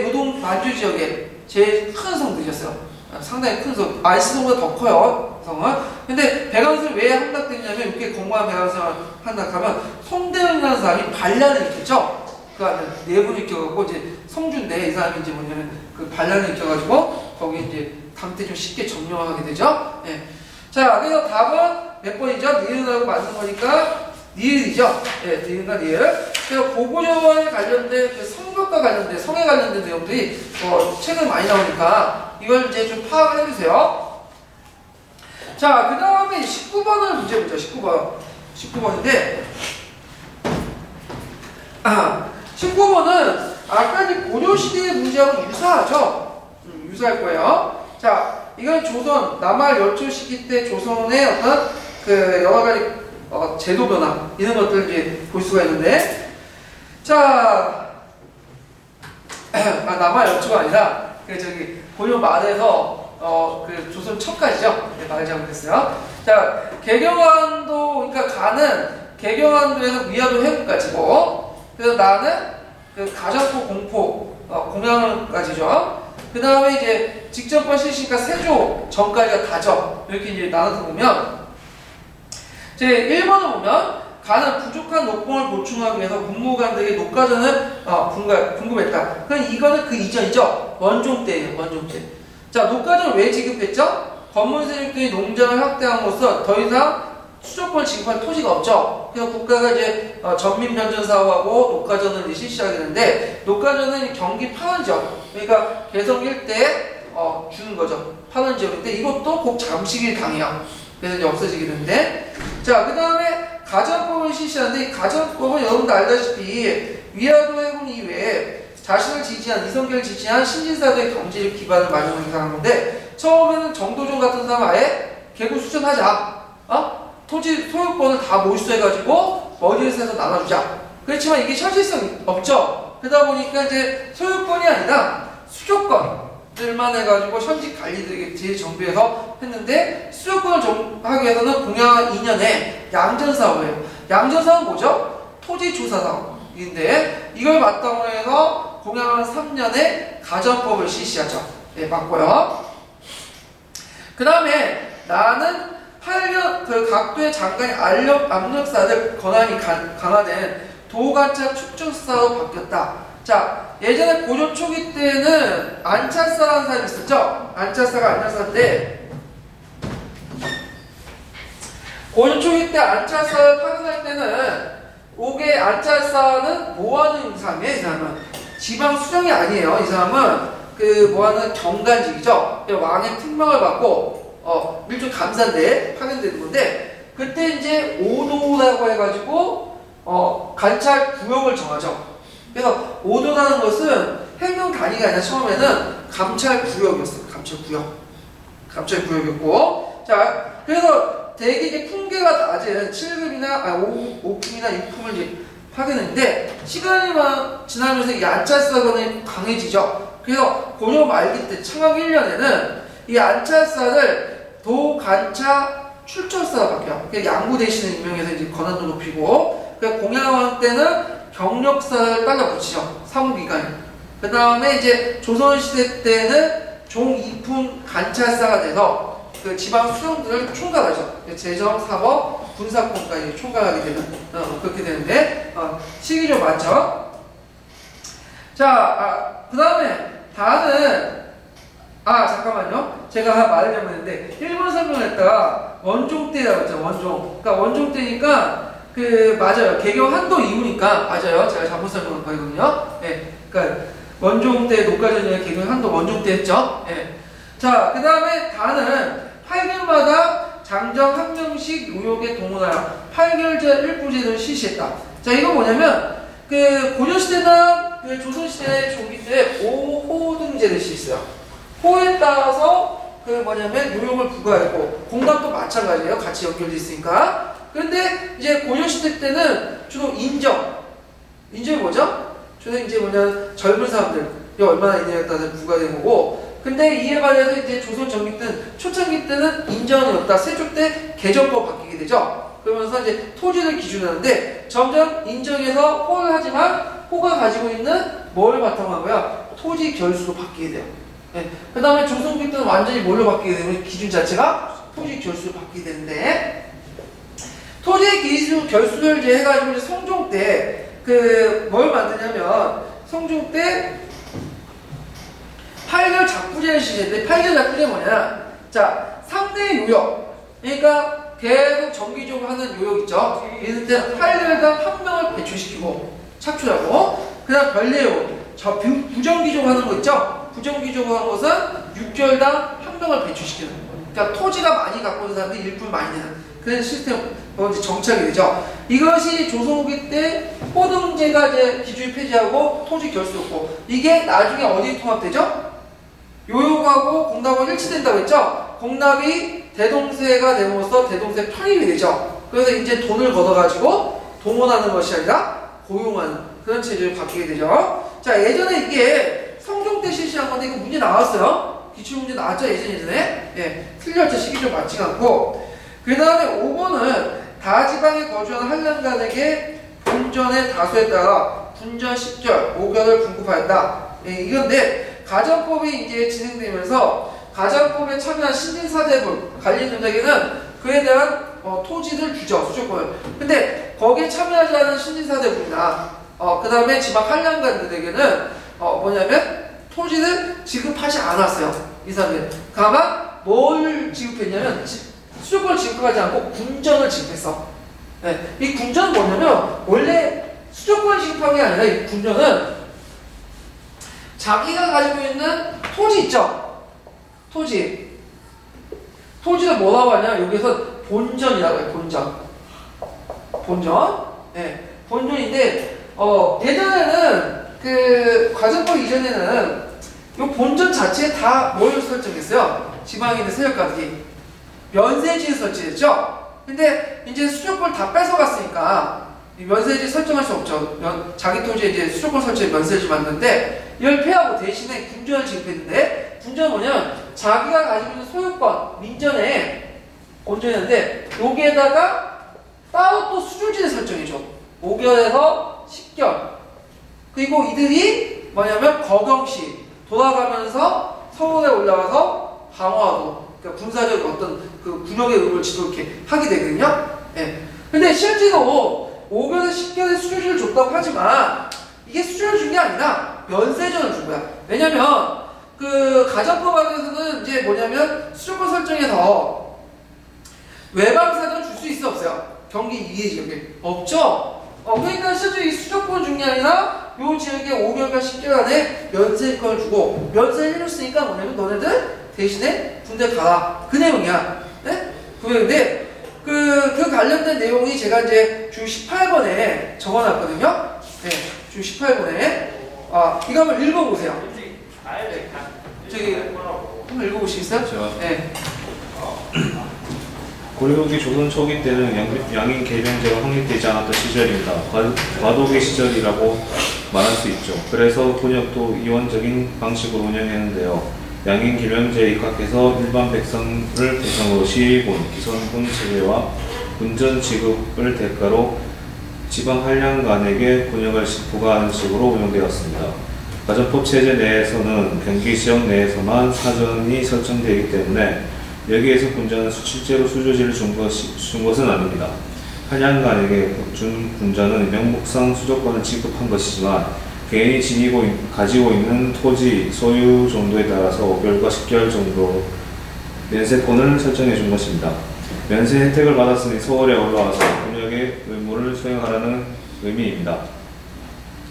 요동 만주 지역에 제일 큰 성들이었어요. 상당히 큰 성. 안시성보다 더 커요, 성은. 근데 백암성을 왜 함락됐냐면, 이렇게 공부한 백암성을 함락하면, 송대현이라는 사람이 반란을 일으켰죠? 그 안에 내분을 일으켜갖고, 이제 성주인데, 이 사람이 이제 반란을 일으켜가지고, 거기 이제 당대 좀 쉽게 점령하게 되죠? 예. 자, 그래서 답은 몇 번이죠? 니은하고 맞는 거니까, 니은이죠? 예, 니은과 니은. 그래서 고구려에 관련된, 성벽과 관련된, 성에 관련된 내용들이, 책은 많이 나오니까, 이걸 이제 좀 파악을 해주세요. 자, 그 다음에 19번을 문제 보죠. 19번인데, 19번은 아까 이제 고려시대의 문제하고 유사하죠? 유사할 거예요. 자, 이건 조선, 남할 여초 시기 때 조선의 어떤 여러 가지 제도 변화, 이런 것들을 이제 볼 수가 있는데, 자, 남할 여초가 아니라, 고려 말에서, 조선 첫까지죠? 네, 말 잘못했어요. 자, 개경안도, 그러니까 가는 개경안도에서 위화도 해국까지고, 그래서 나는 가정포, 공포, 공양까지죠. 그 다음에 이제 직전권 실시니까 세조 전까지가 다죠. 이렇게 이제 나눠서 보면, 제 1번을 보면, 가는 부족한 녹봉을 보충하기 위해서 국무관들에게 녹가전을 궁금했다. 그럼 이거는 그 이전이죠. 원종 때예요, 원종 때. 자, 녹가전을 왜 지급했죠? 건문 세력들이 농장을 확대함으로써 더 이상 수조권을 지급할 토지가 없죠. 그래서 국가가 이제 전민변전 사업하고 녹가전을 실시하게 되는데, 녹가전은 경기 파원지역, 그러니까 개성 일대에 주는 거죠. 파원지역인데 이것도 꼭 잠식이 당해요. 그래서 이제 없어지게 되는데, 자, 그 다음에 가전법을 실시하는데, 이 가전법은 여러분도 알다시피 위화도 해군 이외에 자신을 지지한 이성계를 지지한 신진사도의 경제적 기반을 마련하기 위한 건데 처음에는 정도전 같은 사람 아예 개구수천하자. 토지 소유권을 다 몰수해가지고 머리에서 해서 나눠주자. 그렇지만 이게 현실성이 없죠. 그러다 보니까 이제 소유권이 아니라 수조권들만 해가지고 현직 관리들에게 정비해서 했는데 수조권을 하기 위해서는 공약 2년에 양전사업이에요. 양전사업은 뭐죠? 토지조사사업인데 이걸 바탕으로 해서 공약 3년에 가전법을 실시하죠. 네, 맞고요. 그 다음에 나는 8년 그 각도의 장관이 압력사들 권한이 강화된 도관차 축적사로 바뀌었다. 자, 예전에 고조 초기 때는 안찰사라는 사람이 있었죠? 안찰사가 안찰사인데 고조 초기 때 안찰사를 파견할 때는 오게 안찰사는 뭐하는 사람이에요? 이 사람은 지방 수령이 아니에요. 이 사람은 그 뭐하는 경관직이죠. 왕의 특명을 받고 밀종 감사인데 파견되는 건데 그때 이제 오도라고 해가지고 관찰 구역을 정하죠. 그래서 오도라는 것은 행정 단위가 아니라 처음에는 감찰 구역이었어요. 감찰 구역이었고 자 그래서 대개 이제 풍계가 낮은 7급이나 5품이나 6품을 이제 파견했는데 시간이 지나면서 이 안찰사건이 강해지죠. 그래서 고려 말기 때 창왕 1년에는 이 안찰사를 도관차 출처사로 바뀌어요. 양구 대신에 임명해서 이제 권한도 높이고, 공양왕 때는 경력사를 딸라 붙이죠. 사무기관이. 그 다음에 이제 조선시대 때는 종이품 관찰사가 돼서 그 지방 수령들을 총괄하죠. 재정, 사법, 군사권까지 총괄하게 되는, 그렇게 되는데, 시기 좀 많죠? 자, 그 다음에 다는 잠깐만요. 제가 말하려고 했는데, 일본 설명을 했다가 원종 때라고 했죠. 원종. 그러니까 원종 때니까, 맞아요. 개경 한도 이후니까, 맞아요. 제가 잘못 설명한 거거든요. 예. 그러니까, 원종 때 녹가전이나 개경 한도 원종 때 했죠. 예. 자, 그 다음에 다는 8개월마다 장정 한 명씩 요역에 동원하여 8개월제 일부제도를 실시했다. 자, 이건 뭐냐면, 고려시대나 조선시대 종기 때 오호등제를 실시해요. 호에 따라서 요용을 부과했고 공감도 마찬가지예요. 같이 연결돼 있으니까. 그런데 이제 고려시대 때는 주로 인정이 뭐죠? 주로 이제 젊은 사람들 얼마나 있느냐에 따라서 부과된 거고. 근데 이에 반해서 이제 조선 전기 때는 초창기 때는 인정이 없다. 세조 때 개정법 바뀌게 되죠. 그러면서 이제 토지를 기준으로 하는데 점점 인정해서 호를 하지만 호가 가지고 있는 뭘 바탕으로 하고요? 토지 결수로 바뀌게 돼요. 네. 그 다음에 조선기 때는 완전히 뭘로 바뀌게 되면 기준 자체가 토지 결수로 바뀌게 되는데 토지 기준 결수를 이제 해가지고 이제 성종 때 뭘 만드냐면 성종 때 8개월 작부제를 실시했는데 8개월 작부제 뭐냐? 자, 3대 요역. 그러니까 계속 정기적으로 하는 요역 있죠? 이럴 때 8개월당 한 명을 배출시키고 착출하고 그 다음 별례요. 부정기적으로 하는 거 있죠? 부정기적으로 하는 것은 6개월당 한 명을 배출시키는 거예요. 그러니까 토지가 많이 갖고 있는 사람들이 일꾼을 많이 내는 그런 시스템, 정착이 되죠. 이것이 조선 후기 때 호등제가 이제 기준을 폐지하고 토지 결수였고 이게 나중에 어디에 통합되죠? 요역하고 공납하고 일치된다고 했죠? 공납이 대동세가 됨으로써 대동세 편입이 되죠. 그래서 이제 돈을 걷어가지고 동원하는 것이 아니라 고용하는 그런 체제로 바뀌게 되죠. 자, 예전에 이게 성종 때 실시한 건데 이거 문제 나왔어요. 기출문제 나왔죠? 예전에. 예, 틀렸죠. 시기 좀 맞지가 않고. 그 다음에 5번은 다지방에 거주하는 한량간에게 본전의 다수에 따라 분전 10절, 5결을 분급하였다. 예, 이건데 가정법이 이제 진행되면서 가정법에 참여한 신진사대분 관리인들에게는 그에 대한 토지를 주죠. 수조권을. 근데 거기에 참여하지 않은 신진사대분이나 그 다음에 지방 한량간들에게는 뭐냐면 토지를 지급하지 않았어요. 이 사람들. 다만 뭘 지급했냐면 수조권을 지급하지 않고 군전을 지급했어. 네. 이 군전은 뭐냐면 원래 수조권을 지급한 게 아니라 이 군전은 자기가 가지고 있는 토지 있죠? 토지를 뭐라고 하냐? 여기서 본전이라고 해요. 본전. 네. 본전인데 예전에는 그 과정법 이전에는 이 본전 자체에 다 뭘 설정했어요? 지방에 있는 세력가들이 면세지를 설치했죠. 근데 이제 수조권 다 뺏어갔으니까 이 면세지 설정할 수 없죠. 자기 토지에 이제 수조권 설치해 면세지 만드는데 이걸 폐하고 대신에 군전을 지급했는데 군전은 뭐냐면 자기가 가지고 있는 소유권 민전에 건조했는데 여기에다가 따로 또 수조지를 설정해줘. 5결에서 10결. 그리고 이들이 뭐냐면 거경시 돌아가면서 서울에 올라가서 방어하고 그러니까 군사적 어떤 그 군역의 의무를 지도 이렇게 하게 되거든요. 예. 근데 실제로 5결에서 10결의 수조지를 줬다고 하지만 이게 수조를 준 게 아니라 면세전을 준 거야. 왜냐면 그 가정법 안에서는 이제 뭐냐면 수조권 설정에서 외방사전 줄 수 있어 없어요? 경기 이해 지역에 없죠. 그러니까 실제 이 수조권 준 게 아니라 요 지역에 5개월간 10개월 안에 면세권을 주고 면세를 해줬으니까 뭐냐면 너네들 대신에 군대 가라 그 내용이야. 네? 그 내용인데 그 관련된 내용이 제가 이제 주 18번에 적어놨거든요. 네, 주 18번에 이거 한번 읽어보세요. 저기 한번 읽어보시겠어요? 네. 고려기 조선 초기 때는 양인 계명제가 확립되지 않았던 시절입니다. 과도기 시절이라고 말할 수 있죠. 그래서 군역도 이원적인 방식으로 운영했는데요. 양인 계명제에 입각해서 일반 백성을 대상으로 시군, 기선군 체제와 군전 지급을 대가로 지방 한량간에게 군역을 부과하는 식으로 운영되었습니다. 가정법 체제 내에서는 경기 지역 내에서만 사전이 설정되기 때문에 여기에서 군전은 실제로 수조지를 준 것은 아닙니다. 한양간에게 준 군전은 명목상 수조권을 지급한 것이지만 개인이 가지고 있는 토지 소유 정도에 따라서 5결과 10결 정도 면세권을 설정해 준 것입니다. 면세 혜택을 받았으니 서울에 올라와서 군역의 의무를 수행하라는 의미입니다.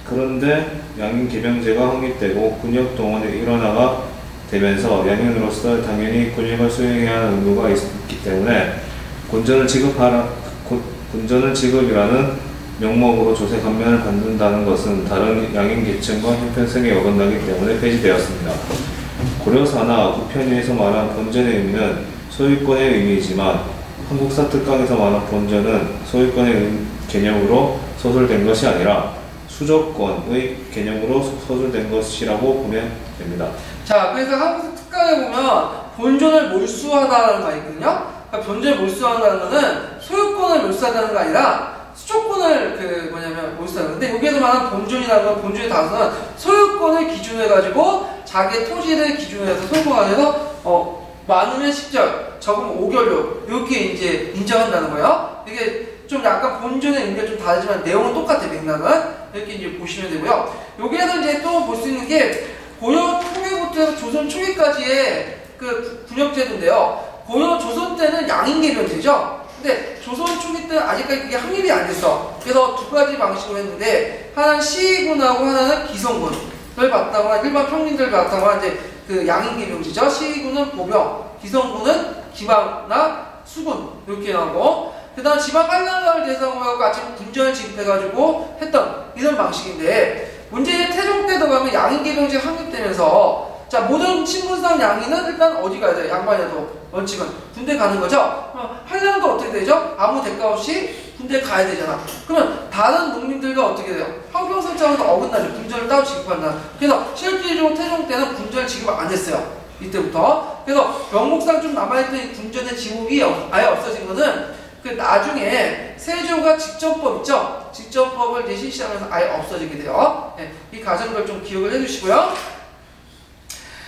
그런데 양인 계명제가 확립되고 군역 동원의 일원화가 되면서 양인으로서 당연히 군역을 수행해야 하는 의무가 있기 때문에 군전을 지급이라는 명목으로 조세 감면을 받는다는 것은 다른 양인 계층과 형평성에 어긋나기 때문에 폐지되었습니다. 고려사나 구편위에서 말한 본전의 의미는 소유권의 의미이지만 한국사특강에서 말한 본전은 소유권의 개념으로 서술된 것이 아니라 수조권의 개념으로 서술된 것이라고 보면 됩니다. 자, 그래서 한국 특강에 보면 본전을 몰수하다라는 말이 있거든요. 그러니까 본전을 몰수한다는 것은 소유권을 몰수한다는 거 아니라 수조권을 몰수하는 건데 여기에서 말하는 본전이라는 건 본전의 단서는 소유권을 기준으로 해가지고 자기의 토지를 기준으로 해서 소유권을 해서 많으면 10절, 적으면 5결로 이렇게 이제 인정한다는 거예요. 이게 좀 약간 본전의 의미가 좀 다르지만 내용은 똑같아요. 맥락은 이렇게 이제 보시면 되고요. 여기에서 이제 또 볼 수 있는 게 고려 초기부터 조선 초기까지의 그 군역제도인데요. 고려 조선 때는 양인계명제죠. 근데 조선 초기 때는 아직까지 그게 확립이 안 됐어. 그래서 두 가지 방식으로 했는데 하나는 시군하고 하나는 기성군을 바탕으로 일반 평민들을 바탕으로 이제 그 양인계명제죠. 시군은 보병, 기성군은 기방나 수군 이렇게 나오고 그 다음 지방 한량간을 대상으로 하고 같이 군전을 지급해가지고 했던 이런 방식인데 문제는 태종 때도 가면 양인계명제가 확립되면서 자 모든 신분상 양인은 일단 어디 가야 돼요? 양반이라도 원칙은 군대 가는 거죠. 한량도 어떻게 되죠? 아무 대가 없이 군대 가야 되잖아. 그러면 다른 농민들과 어떻게 돼요? 형평성장에서 어긋나죠. 군전을 따로 지급한다. 그래서 실질적으로 태종 때는 군전을 지급을 안 했어요. 이때부터. 그래서 명목상 좀 남아있던 이 군전의 지급이 아예 없어진 거는 그 나중에 세조가 직전법 있죠? 직전법을 이제 실시하면서 아예 없어지게 돼요. 네, 이 과정을 좀 기억을 해주시고요.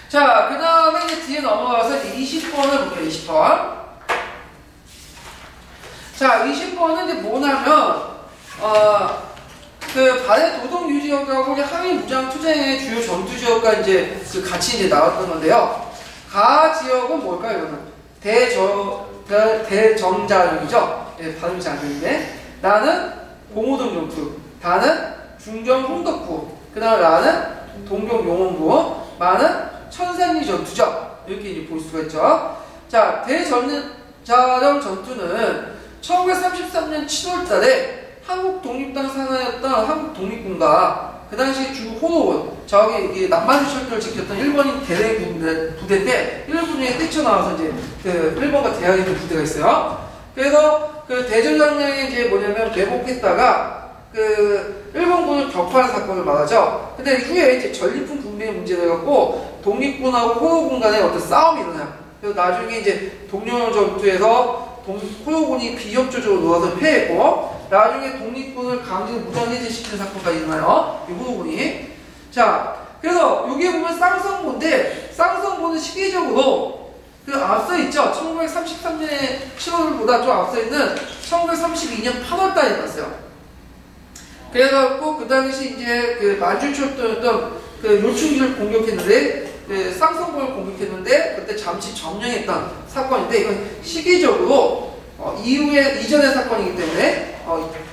자, 그 다음에 이제 뒤에 넘어가서 20번을 볼게요. 20번. 자, 20번은 이제 뭐냐면 그 발해 도동 유지역하고 항일 무장 투쟁의 주요 전투 지역과 이제 그 같이 이제 나왔던 건데요. 가 지역은 뭘까요, 여러분? 대정자역이죠. 예, 발음이 잘 안 되는데. 나는 공호동 전투, 다는 중경 홍덕부, 그 다음에 나는 동경 용원부, 마는 천산리 전투죠. 이렇게 이제 볼 수가 있죠. 자, 대전자령 전투는 1933년 7월 달에 한국 독립당 산하였던 한국 독립군과 그 당시 주 호노군, 저기 남만 철도를 지켰던 일본인 대대 부대인데 일본에 뛰쳐나와서 이제 그 일본과 대항했던 부대가 있어요. 그래서 그 대전장량이 이제 뭐냐면 매복했다가 그 일본군을 격파하는 사건을 말하죠. 근데 후에 이제 전리품 분배의 문제가 돼갖고 독립군하고 호노군 간에 어떤 싸움이 일어나요. 그래서 나중에 이제 독립 전투에서 호노군이 비협조적으로 놓아서 패했고, 나중에 독립군을 강제 무장해제시키는 사건까지 일어나요. 이 호노군이. 자, 그래서 여기에 보면 쌍성보인데, 쌍성보는 시기적으로 그 앞서 있죠. 1933년의 7월보다 좀 앞서 있는 1932년 8월달에 났어요. 그래갖고 그 당시 이제 그 만주철도였던 그 요충지를 공격했는데, 그 쌍성보를 공격했는데 그때 잠시 점령했던 사건인데, 이건 시기적으로 이전의 사건이기 때문에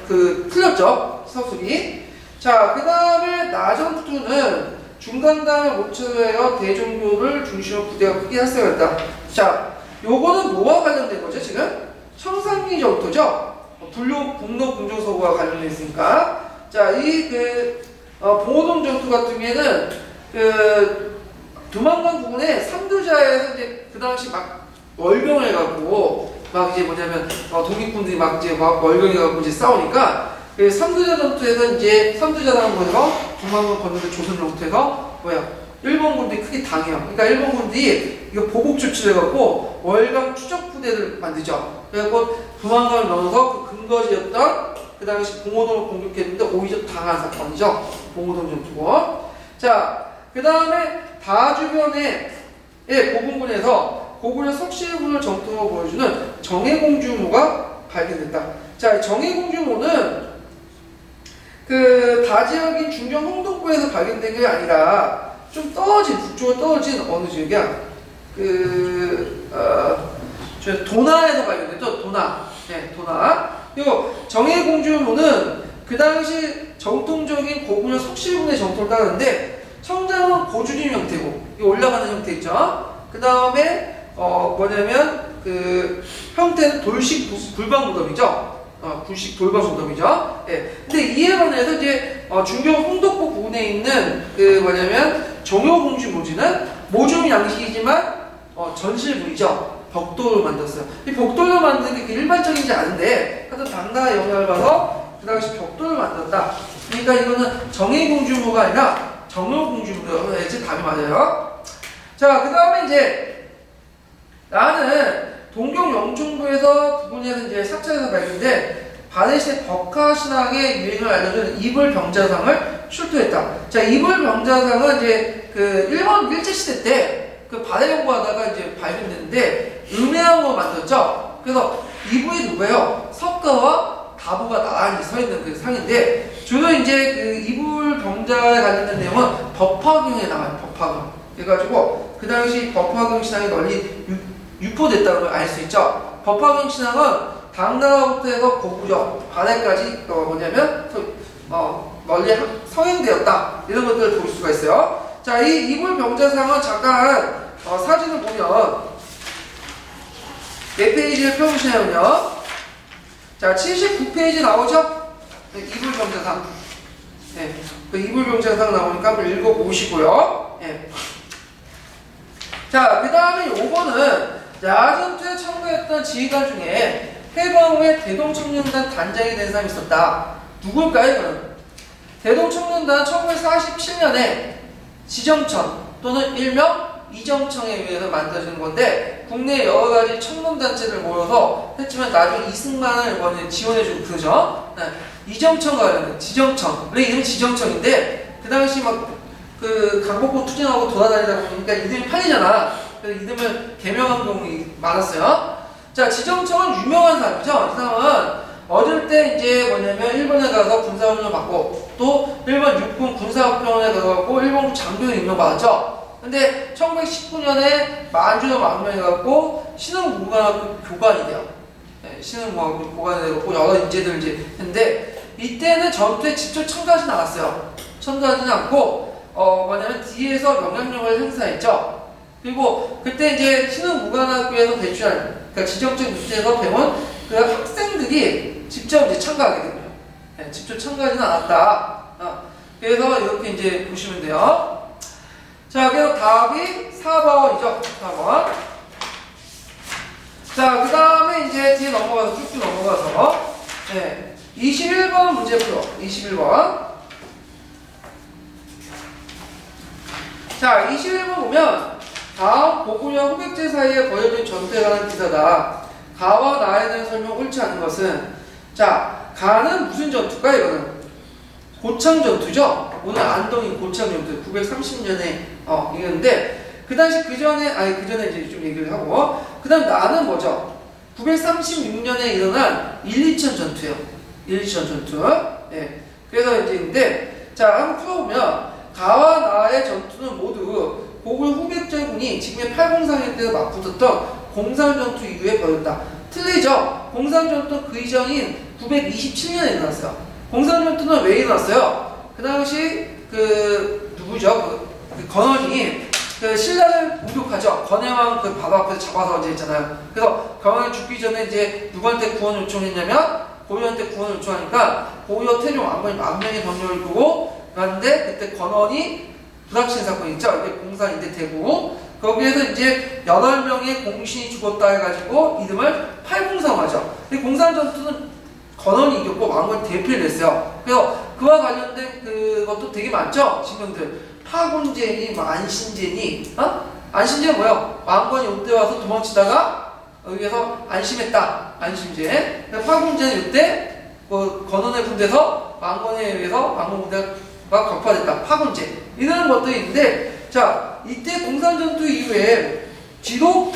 그 풀렸죠, 서술이. 자, 그 다음에 나전투는 중단 다음에 모처에어 대종교를 중심으로 부대가 크게 활성화했다. 자, 요거는 뭐와 관련된 거죠, 지금? 청산리 전투죠. 북로 공정서구와 관련돼 있으니까. 자, 이 봉오동 전투 같은 경우에는 두만강 부근에 삼두자에서 이제 그 당시 막 월병을 해갖고 막 이제 뭐냐면 독립군들이 막 이제 월병해갖고 이제 싸우니까 그 삼두자 전투에서 이제 삼두자라는 곳에서 두만강 건너는 조선 전투에서 일본군들이 크게 당해요. 그러니까 일본군들이 이거 보복 조치를 해갖고 월강 추적 부대를 만들죠. 그래갖고 두만강을 넘어서 그 근거지였던 그 당시 봉오동을 공격했는데 오히려 당한 사건이죠. 봉오동 전투고. 자, 그 다음에 다 주변의 고군군에서 고구려 석실군을 전투로 보여주는 정해공주모가 발견됐다. 자, 정해공주모는 그 다 지역인 중경 홍동부에서 발견된 게 아니라 좀 떨어진, 북쪽으로 떨어진 어느 지역이야? 저 도나에서 발견됐죠? 도나. 네, 도나. 그리고 정해공주모는 그 당시 정통적인 고구려 석실군의 정통을 따르는데, 청장은 고주림 형태고, 이 올라가는 형태 있죠? 그 다음에, 뭐냐면, 그, 형태는 돌식 불방 무덤이죠? 불식 돌방 무덤이죠? 예. 근데 이에 반해서 이제, 중경 홍덕부 부근에 있는, 그 뭐냐면, 정효공주 모지는 모종 양식이지만, 전실부이죠? 벽돌을 만들었어요. 이 벽돌을 만드는 게 일반적이지 않은데, 하여튼 당나라 영향을 받아서 그 당시 벽돌을 만들었다. 그러니까 이거는 정해공주모가 아니라 정효공주모예요. 이제 답이 맞아요. 자, 그 다음에 이제 나는 동경 영종부에서 부근에서 이제 사찰에서 발견된 바레시의 벽화신앙의 유행을 알려준 이불병자상을 출토했다. 자, 이불병자상은 이제 그 일본 일제시대 때 그 바레 연구하다가 이제 발견됐는데 음해왕으로 만들었죠. 그래서 이불이 누구예요? 석가와 다부가 나란히 서 있는 그 상인데, 주로 이제 그 이불병자에 관련된 내용은 법화경에 나와요. 법화경. 그래가지고 그 당시 법화경 신앙이 널리 유포됐다는 걸 알 수 있죠. 법화경 신앙은 당나라부터 해서 고구려, 바레까지 뭐냐면 널리 성행되었다. 이런 것들을 볼 수가 있어요. 자, 이 이불병자상은 잠깐 사진을 보면 몇 페이지를 펴보시냐면요. 자, 79페이지 나오죠? 네, 이불병자상. 네, 그 이불병자상 나오니까 한번 읽어보시고요. 네. 자, 그 다음에 요거는 야전투에 참가했던 지휘관 중에 해방 후에 대동청년단 단장이 된 사람이 있었다. 누굴까요, 이거는? 대동청년단은 1947년에 지정청 또는 일명 이정청에 의해서 만들어진 건데, 국내 여러가지 청년단체를 모여서 했지만 나중에 이승만을 이번에 지원해주고 그러죠. 네. 이정청과 관련된 지정청. 원래 이름이 지정청인데 그 당시 막 그 강복고 투쟁하고 돌아다니다 보니까 이름이 팔리잖아. 그래서 이름을 개명한 경우가 많았어요. 자, 지정청은 유명한 사람이죠. 이 사람은 어릴 때 이제 뭐냐면 일본에 가서 군사훈련을 받고, 또 일본 육군 군사학병원에 가서 일본군 장교를 임명받았죠. 근데 1919년에 만주로 망명해갖고 신흥무관학교 교관이 돼요. 네, 신흥무관학교 교관이 되고 여러 인재들 이제 했는데, 이때는 전투에 직접 참가하지는 않았어요. 참가하지는 않고 뭐냐면 뒤에서 영향력을 행사했죠. 그리고 그때 이제 신흥무관학교에서 배출한, 그러니까 지정청 밑에서 배운 그 학생들이 직접 이제 참가하게 됩니다. 네, 직접 참가하지는 않았다. 그래서 이렇게 이제 보시면 돼요. 자, 그래서 답이 4번이죠. 4번. 자, 그 다음에 이제 뒤에 넘어가서 쭉쭉 넘어가서 21번 문제 풀어. 21번. 자, 21번 보면 다음 고구려 후백제 사이에 벌어진 전투에 관한 기사다. 가와 나에 대한 설명 옳지 않은 것은, 자, 가는 무슨 전투일까? 이거는 고창 전투죠. 오늘 안동이 고창 전투 930년에 이겼는데, 그 당시 그 전에 이제 좀 얘기를 하고, 그 다음 나는 뭐죠? 936년에 일어난 1,2천 전투예요. 1,2천 전투. 예. 그래서 이제 인데, 자, 한번 풀어보면 가와 나의 전투는 모두 고구려 후백제군이 지금의 팔공상일 때 맞붙었던 공산전투 이후에 벌였다. 틀리죠? 공산전투는 그 이전인 927년에 일어났어요. 공산전투는 왜 일어났어요? 그 당시 누구죠? 그 건원이 그 신라를 공격하죠. 건해왕 그 바로 앞에서 잡아서 이제 했잖아요. 그래서 건해왕이 죽기 전에 이제 누구한테 구원 요청했냐면 고려한테 구원 요청하니까 고려 태종 왕건이 10,000명의 병력을 두고 갔는데, 그때 건원이 불확신 사건 있죠. 이게 공산인데 대구. 거기에서 이제 8명의 공신이 죽었다 해가지고 이름을 팔공상하죠. 이 공산전투는 건원이 이겼고 왕건이 대패를 했어요. 그래서 그와 관련된 그것도 되게 많죠. 지명들. 파군제니, 뭐 안신제니, 안신제는 뭐예요? 왕건이 이때 와서 도망치다가 여기에서 안심했다. 안심제. 파군제는 이때 건원의 군대에서 왕건에 의해서 왕건 군대가 격파됐다. 파군제. 이런 것도 있는데, 자, 이때 공산전투 이후에 비록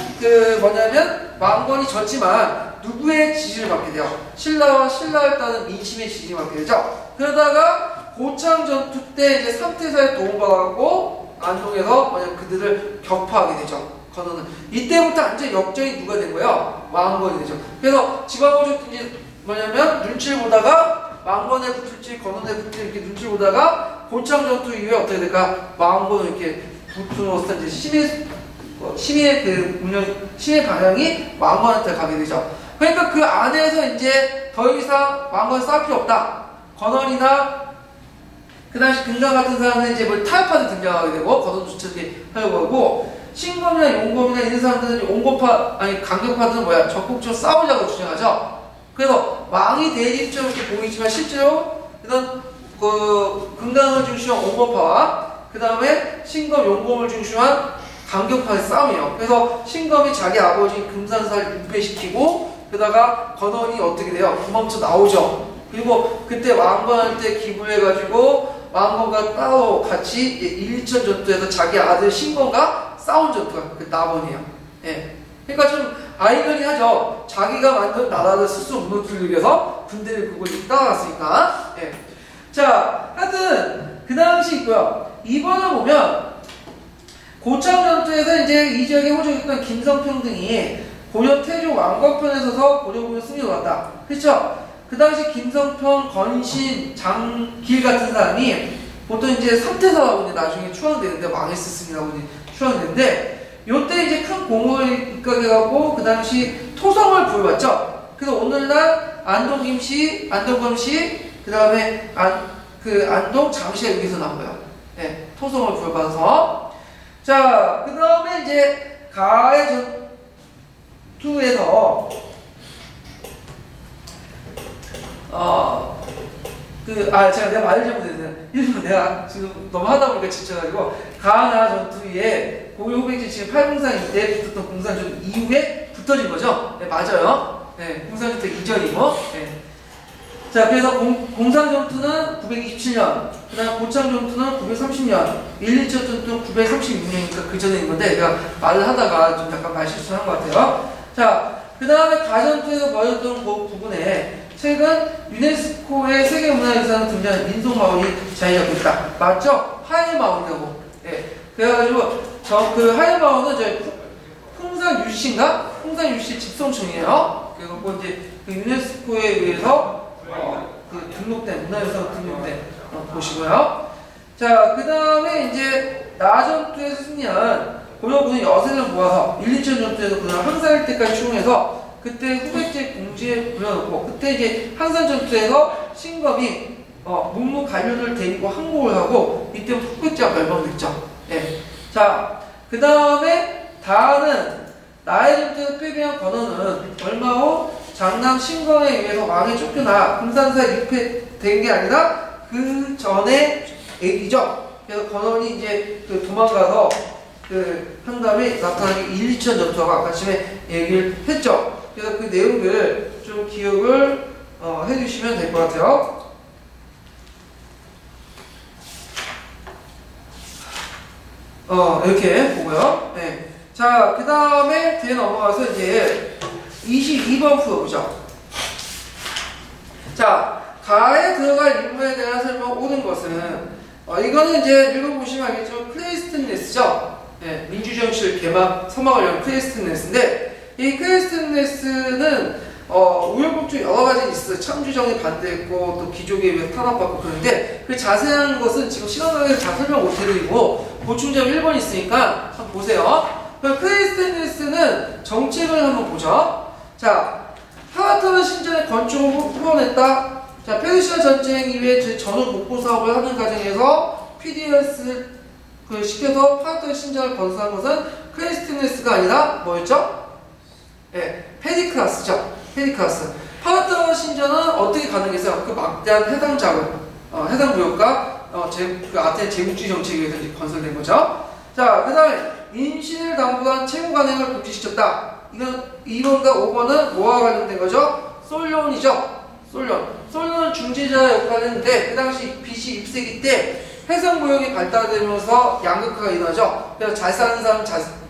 뭐냐면 왕건이 졌지만 누구의 지지를 받게 돼요? 신라와 신라를 따는 민심의 지지를 받게 되죠. 그러다가 고창 전투 때 이제 삼태사에 도움받았고 안동에서 뭐냐면 그들을 격파하게 되죠. 건원은 이때부터 완전 역전이 누가 된 거예요? 왕건이 되죠. 그래서 지방호족들이 이제 뭐냐면 눈치를 보다가 왕건에 붙을지 건원에 붙을지 이렇게 눈치를 보다가 고창 전투 이후에 어떻게 될까? 왕건을 이렇게 붙으로서 이제 심의 방향이 왕건한테 가게 되죠. 그러니까 그 안에서 이제 더 이상 왕건 싸울 필요 없다. 건원이나 그 당시 금강 같은 사람은 이제 뭘 타협하는 등장하게 되고 건원조차 하려고 하고, 신검이나 용검이나 이런 사람들은 용검파 강경파들은 뭐야? 적극적으로 싸우자고 주장하죠. 그래서 왕이 대립처럼 이렇게 보이지만 실제로 이런 금강을 중심한 온건파와 그 다음에 신검, 용검을 중심한 강경파의 싸움이에요. 그래서 신검이 자기 아버지 금산사를 윤폐시키고, 그러다가 건원이 어떻게 돼요? 도망쳐 나오죠. 그리고 그때 왕건한테 기부해가지고 왕건과 따로 같이 1,2천 전투에서 자기 아들 신검과 싸운 전투가 그 나번이에요. 예. 그러니까 좀 아이러니하죠. 자기가 만든 나라를 스스로 무너뜨리기 위해서 군대를 그걸 따라갔으니까. 예. 자, 하여튼 그 당시 있고요. 2번을 보면 고창 전투에서 이제 이 지역에 호적했던 김성평 등이 고려 태종 왕건편에 서서 고려군을 승리로 왔다. 그렇죠? 그 당시 김성평, 건신, 장길 같은 사람이 보통 이제 삼태사라고 이제 나중에 추앙되는데, 망했었음이라고 이제 추앙되는데, 요때 이제 큰 공을 입각해갖고 그 당시 토성을 부여받죠. 그래서 오늘날 안동김씨, 안동검씨, 그 다음에 안동 장씨가 여기서 나온 거예요. 네, 토성을 부여받아서. 자, 그 다음에 이제 가의 전투에서 제가 내가 말을 잘못했네. 일본 내가 지금 너무 하다 보니까 지쳐가지고, 가나 전투에 고려 후백제 지금 팔공산 때 붙었던 공산전투 이후에 붙어진 거죠? 네, 맞아요. 네, 공산전투 이전이고. 네. 자, 그래서 공산전투는 927년, 그 다음 고창전투는 930년, 1,2천 전투는 936년이니까 그 전에 있는 건데, 제가 말을 하다가 좀 약간 말실수를 한 것 같아요. 자, 그 다음에 가전투에서 벌였던 그 부분에 최근 유네스코의 세계문화유산으로 등장한 민속마을이 자리 잡고 있다. 맞죠? 하일마을이라고. 예. 그래가지고 그 하일마을은 저희 풍산유씨인가? 풍산유씨 집성촌이에요. 그래갖고 이제 그 유네스코에 의해서 그 등록된 문화유산으로 등록된 곳이고요. 자, 그 다음에 이제 나전투에서 승리한 고려군은 여세를 모아서 1,2천 전투에서 그날 항사일 때까지 추궁해서 그때 후백제 공지에 불러놓고, 그때 이제 항산 전투에서 신검이 문무 관료를 데리고 항복을 하고 이때 폭격제가 멸망됐죠. 예. 자, 그 다음에 다는 나의 전투에서 패배한 권원은 얼마 후 장남 신광에 의해서 왕에 쫓겨나 금산사에 유폐된 게 아니라 그 전에 얘기죠. 그래서 권원이 이제 그 도망가서 그 한 다음에 나타나기 1, 2천 전투가 아까 전에 얘기를 했죠. 그래서 그 내용들 좀 기억을 해주시면 될 것 같아요. 이렇게 보고요. 네. 자, 그 다음에 뒤에 넘어가서 이제 22번 풀어보죠. 자, 가에 들어갈 인물에 대한 설명 옳은 것은 이거는 이제 읽어보시면 알겠지만 클레이스토네스죠. 네, 민주정치를 서막을 연 클레이스토네스인데 이 클레이스토네스는 우여곡절 여러 가지 있어요. 참주정에 반대했고 또 귀족에 의해 탄압받고 그러는데 그 자세한 것은 지금 시간 관계에서 다 설명 못해드리고 보충점 1번 있으니까 한번 보세요. 클레이스토네스는 정책을 한번 보죠. 자, 파라타르 신전의 건축을 후원했다. 자, 페르시아 전쟁 이후에 전후 복구 사업을 하는 과정에서 피디어스를 시켜서 파라타르 신전을 건설한 것은 클레이스토네스가 아니라 뭐였죠? 예, 페리클라스죠. 페리클라스. 파라타르 신전은 어떻게 가능했어요? 그 막대한 해당 자원, 해당 구역과 그 아테네 제국주의 정책에 의해서 건설된 거죠. 자, 그 다음에 인신을 담보한 채무 관행을 금지시켰다. 이건 2번과 5번은 뭐와 관련된 거죠? 솔론이죠. 솔론은 중재자 역할을 했는데 그 당시 BC 6세기 때 해상무역이 발달되면서 양극화가 일어나죠. 그래서 잘 사는 사람은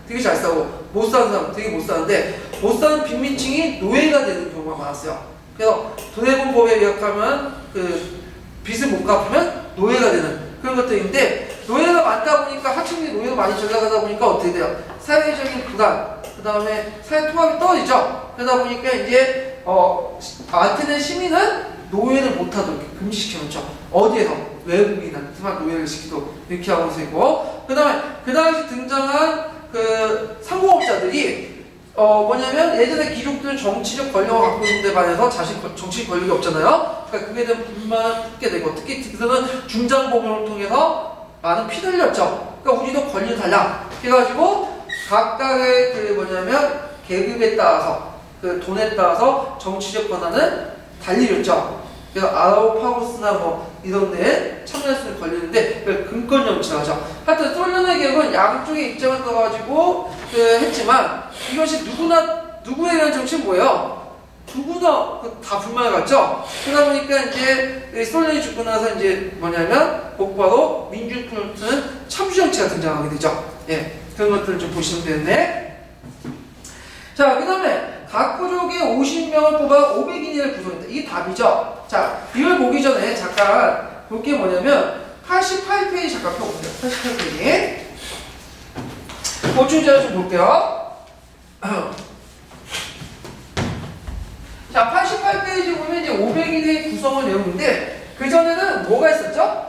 되게 잘 싸고 못 사는 사람은 되게 못 사는데 못 사는 빈민층이 노예가 되는 경우가 많았어요. 그래서 돈해본법에 의하면 그 빚을 못 갚으면 노예가 되는 그런 것들인데 노예가 많다 보니까 하층민이 노예가 많이 전락하다 보니까 어떻게 돼요? 사회적인 불안, 그 다음에 사회 통합이 떨어지죠. 그러다 보니까 이제 아테네 시민은 노예를 못하도록 금지시켜놓죠. 어디에서? 외국인한테만 노예를 시키도록 이렇게 하고 있고, 그 다음에 그 당시 등장한 그 상공업자들이 뭐냐면 예전에 귀족들은 정치적 권력을 갖고 있는 데 반해서 자신 정치적 권력이 없잖아요. 그러니까 그에 대한 불만을 품게 되고 특히 그들은 중장보병을 통해서 많은 피를 흘렸죠. 그러니까 우리도 권리를 달라 해가지고 각각의 그 뭐냐면 계급에 따라서 그 돈에 따라서 정치적 권한을 달리 줬죠. 그래서 아라오파고스나 뭐 이런 데에 참여할 수 있는 권리인데 금권 정치를 하죠. 하여튼 솔론의 계획은 양쪽의 입장을 떠가지고 했지만 이것이 누구에 대한 정치는 뭐예요? 누구나 다 불만을 갖죠. 그러다 보니까 이제 솔론이 죽고 나서 이제 뭐냐면 곧바로 민중프론트는 참주 정치가 등장하게 되죠. 예, 그런 것들을 좀 보시면 되는데. 자, 그 다음에 각 부족의 50명을 뽑아 500인을 구성했다. 이게 답이죠. 자, 이걸 보기 전에 잠깐 볼 게 뭐냐면 88페이지 잠깐 펴보세요. 88페이지. 보충자료 좀 볼게요. 자, 88페이지 보면 이제 500인의 구성을 내용인데 그 전에는 뭐가 있었죠?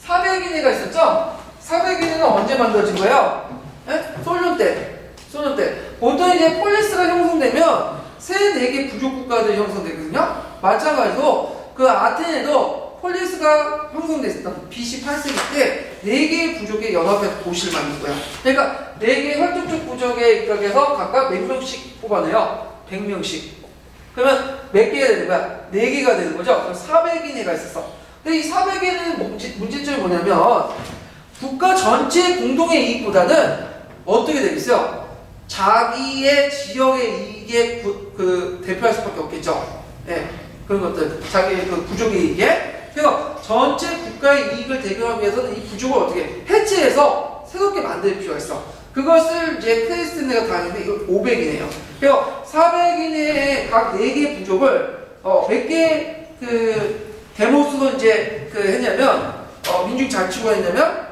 400인회가 있었죠? 400인회는 언제 만들어진 거예요? 예? 솔론 때. 보통 이제 폴리스가 형성되면 3-4개 부족 국가들이 형성되거든요. 마찬가지로 그 아테네도 폴리스가 형성됐었다. BC 8세기 때 4개의 부족의 연합해서 도시를 만든 거야. 그러니까 4개의 활동적 부족에 입각해서 각각 몇 명씩 뽑아내요. 100명씩. 그러면 몇 개가 되는 거야? 4개가 되는 거죠. 그럼 400인회가 있었어. 근데 이 400인회는 문제점이 뭐냐면 국가 전체의 공동의 이익보다는 어떻게 되겠어요? 자기의 지역의 이익에 대표할 수밖에 없겠죠. 예, 그런 것들. 자기의 그 부족의 이익에. 그래서 전체 국가의 이익을 대표하기 위해서는 이 부족을 어떻게 해체해서 새롭게 만들 필요가 있어. 그것을 이제 클레이스토네스가 다 하는데 이거 500이네요. 그래서 400인의 각 4개의 부족을 몇 개 그 데모스로 이제 했냐면 민중자치구가 했냐면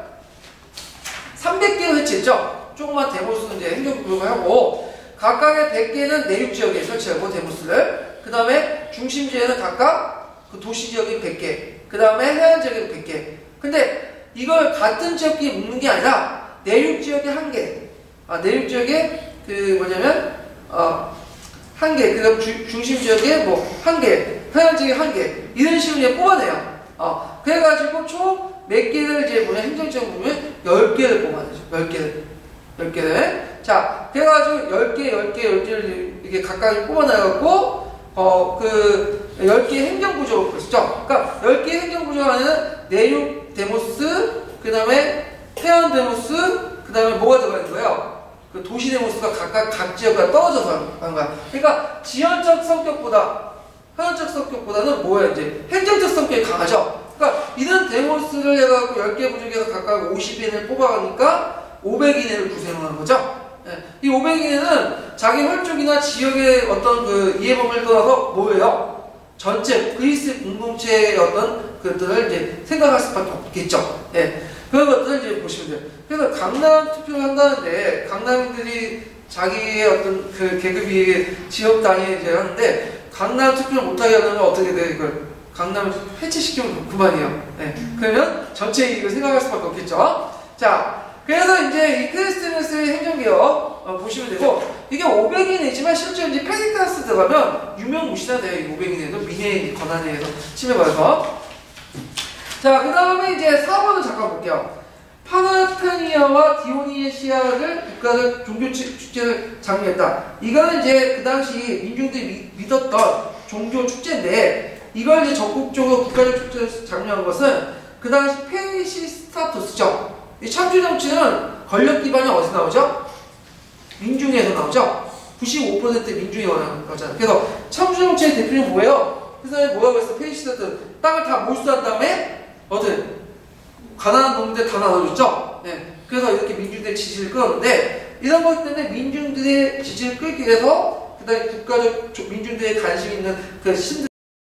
300개를 해체했죠. 조그만 데모스는 이제 행정구역을 하고 각각의 100개는 내륙지역에 설치하고 데모스를 그 다음에 중심지에는 각각 그 도시지역인 100개 그 다음에 해안지역에 100개 근데 이걸 같은 지역끼리 묶는 게 아니라 내륙지역에 1개 내륙지역에 그 뭐냐면 1개 그 다음 중심지역에 뭐 1개 해안지역에 1개 이런 식으로 뽑아내요. 그래가지고 총 몇 개를 이제 뭐냐 행정지역 보면 10개를 뽑아내죠. 10개를. 자, 그래가지고 10개를 이렇게 각각 뽑아내갖고 그 10개 행정구조가 있죠. 그러니까 10개 행정구조 안에는 내륙 데모스, 그 다음에 해안 데모스, 그 다음에 뭐가 들어가 있는 거예요? 그 도시 데모스가 각 지역과 떨어져서 하는 거야. 그러니까 지연적 성격보다 현역적 성격보다는 뭐야 이제 행정적 성격이 강하죠. 그러니까 이런 데모스를 해갖고 10개 부족에서 각각 50인을 뽑아가니까 500인을 구성하는 거죠. 이 500인에는 자기 혈족이나 지역의 어떤 그 이해범위를 떠나서 뭐예요? 전체 그리스 공동체의 어떤 것들을 이제 생각할 수밖에 없겠죠. 그런 것들을 이제 보시면 돼요. 그래서 강남 투표를 한다는데 강남인들이 자기의 어떤 그 계급이 지역 단위에 이제 하는데 강남 투표를 못하게 하면 어떻게 돼? 이걸 강남을 해체시키면 그만이에요. 그러면 전체 이익을 생각할 수밖에 없겠죠. 자, 그래서 이제 이 크리스티너스의 행정개혁 보시면 되고 이게 500인이지만 실제 이제 페니타스 들어가면 유명무실한 돼요. 이 500인에도 민의 권한에 의해서 침해받아서. 자, 그 다음에 이제 4번을 잠깐 볼게요. 파나타니아와 디오니시아를 국가적 종교 축제를 장려했다. 이거는 이제 그 당시 민중들이 믿었던 종교 축제인데 이걸 이제 전국적으로 국가적 축제를 장려한 것은 그 당시 페시스타토스죠. 이 참주 정치는 권력 기반이 어디서 나오죠? 민중에서 나오죠. 95% 민중이 원하는 거잖아요. 그래서 참주 정치의 대표는 뭐예요? 그래서 뭐라고 했어? 페시스타토스 땅을 다 몰수한 다음에 가난한 농민들 다 나눠줬죠. 그래서 이렇게 민중들의 지지를 끌었는데 이런 것 때문에 민중들의 지지를 끌기 위해서 그다음에 국가적 민중들의 관심 있는 그 신들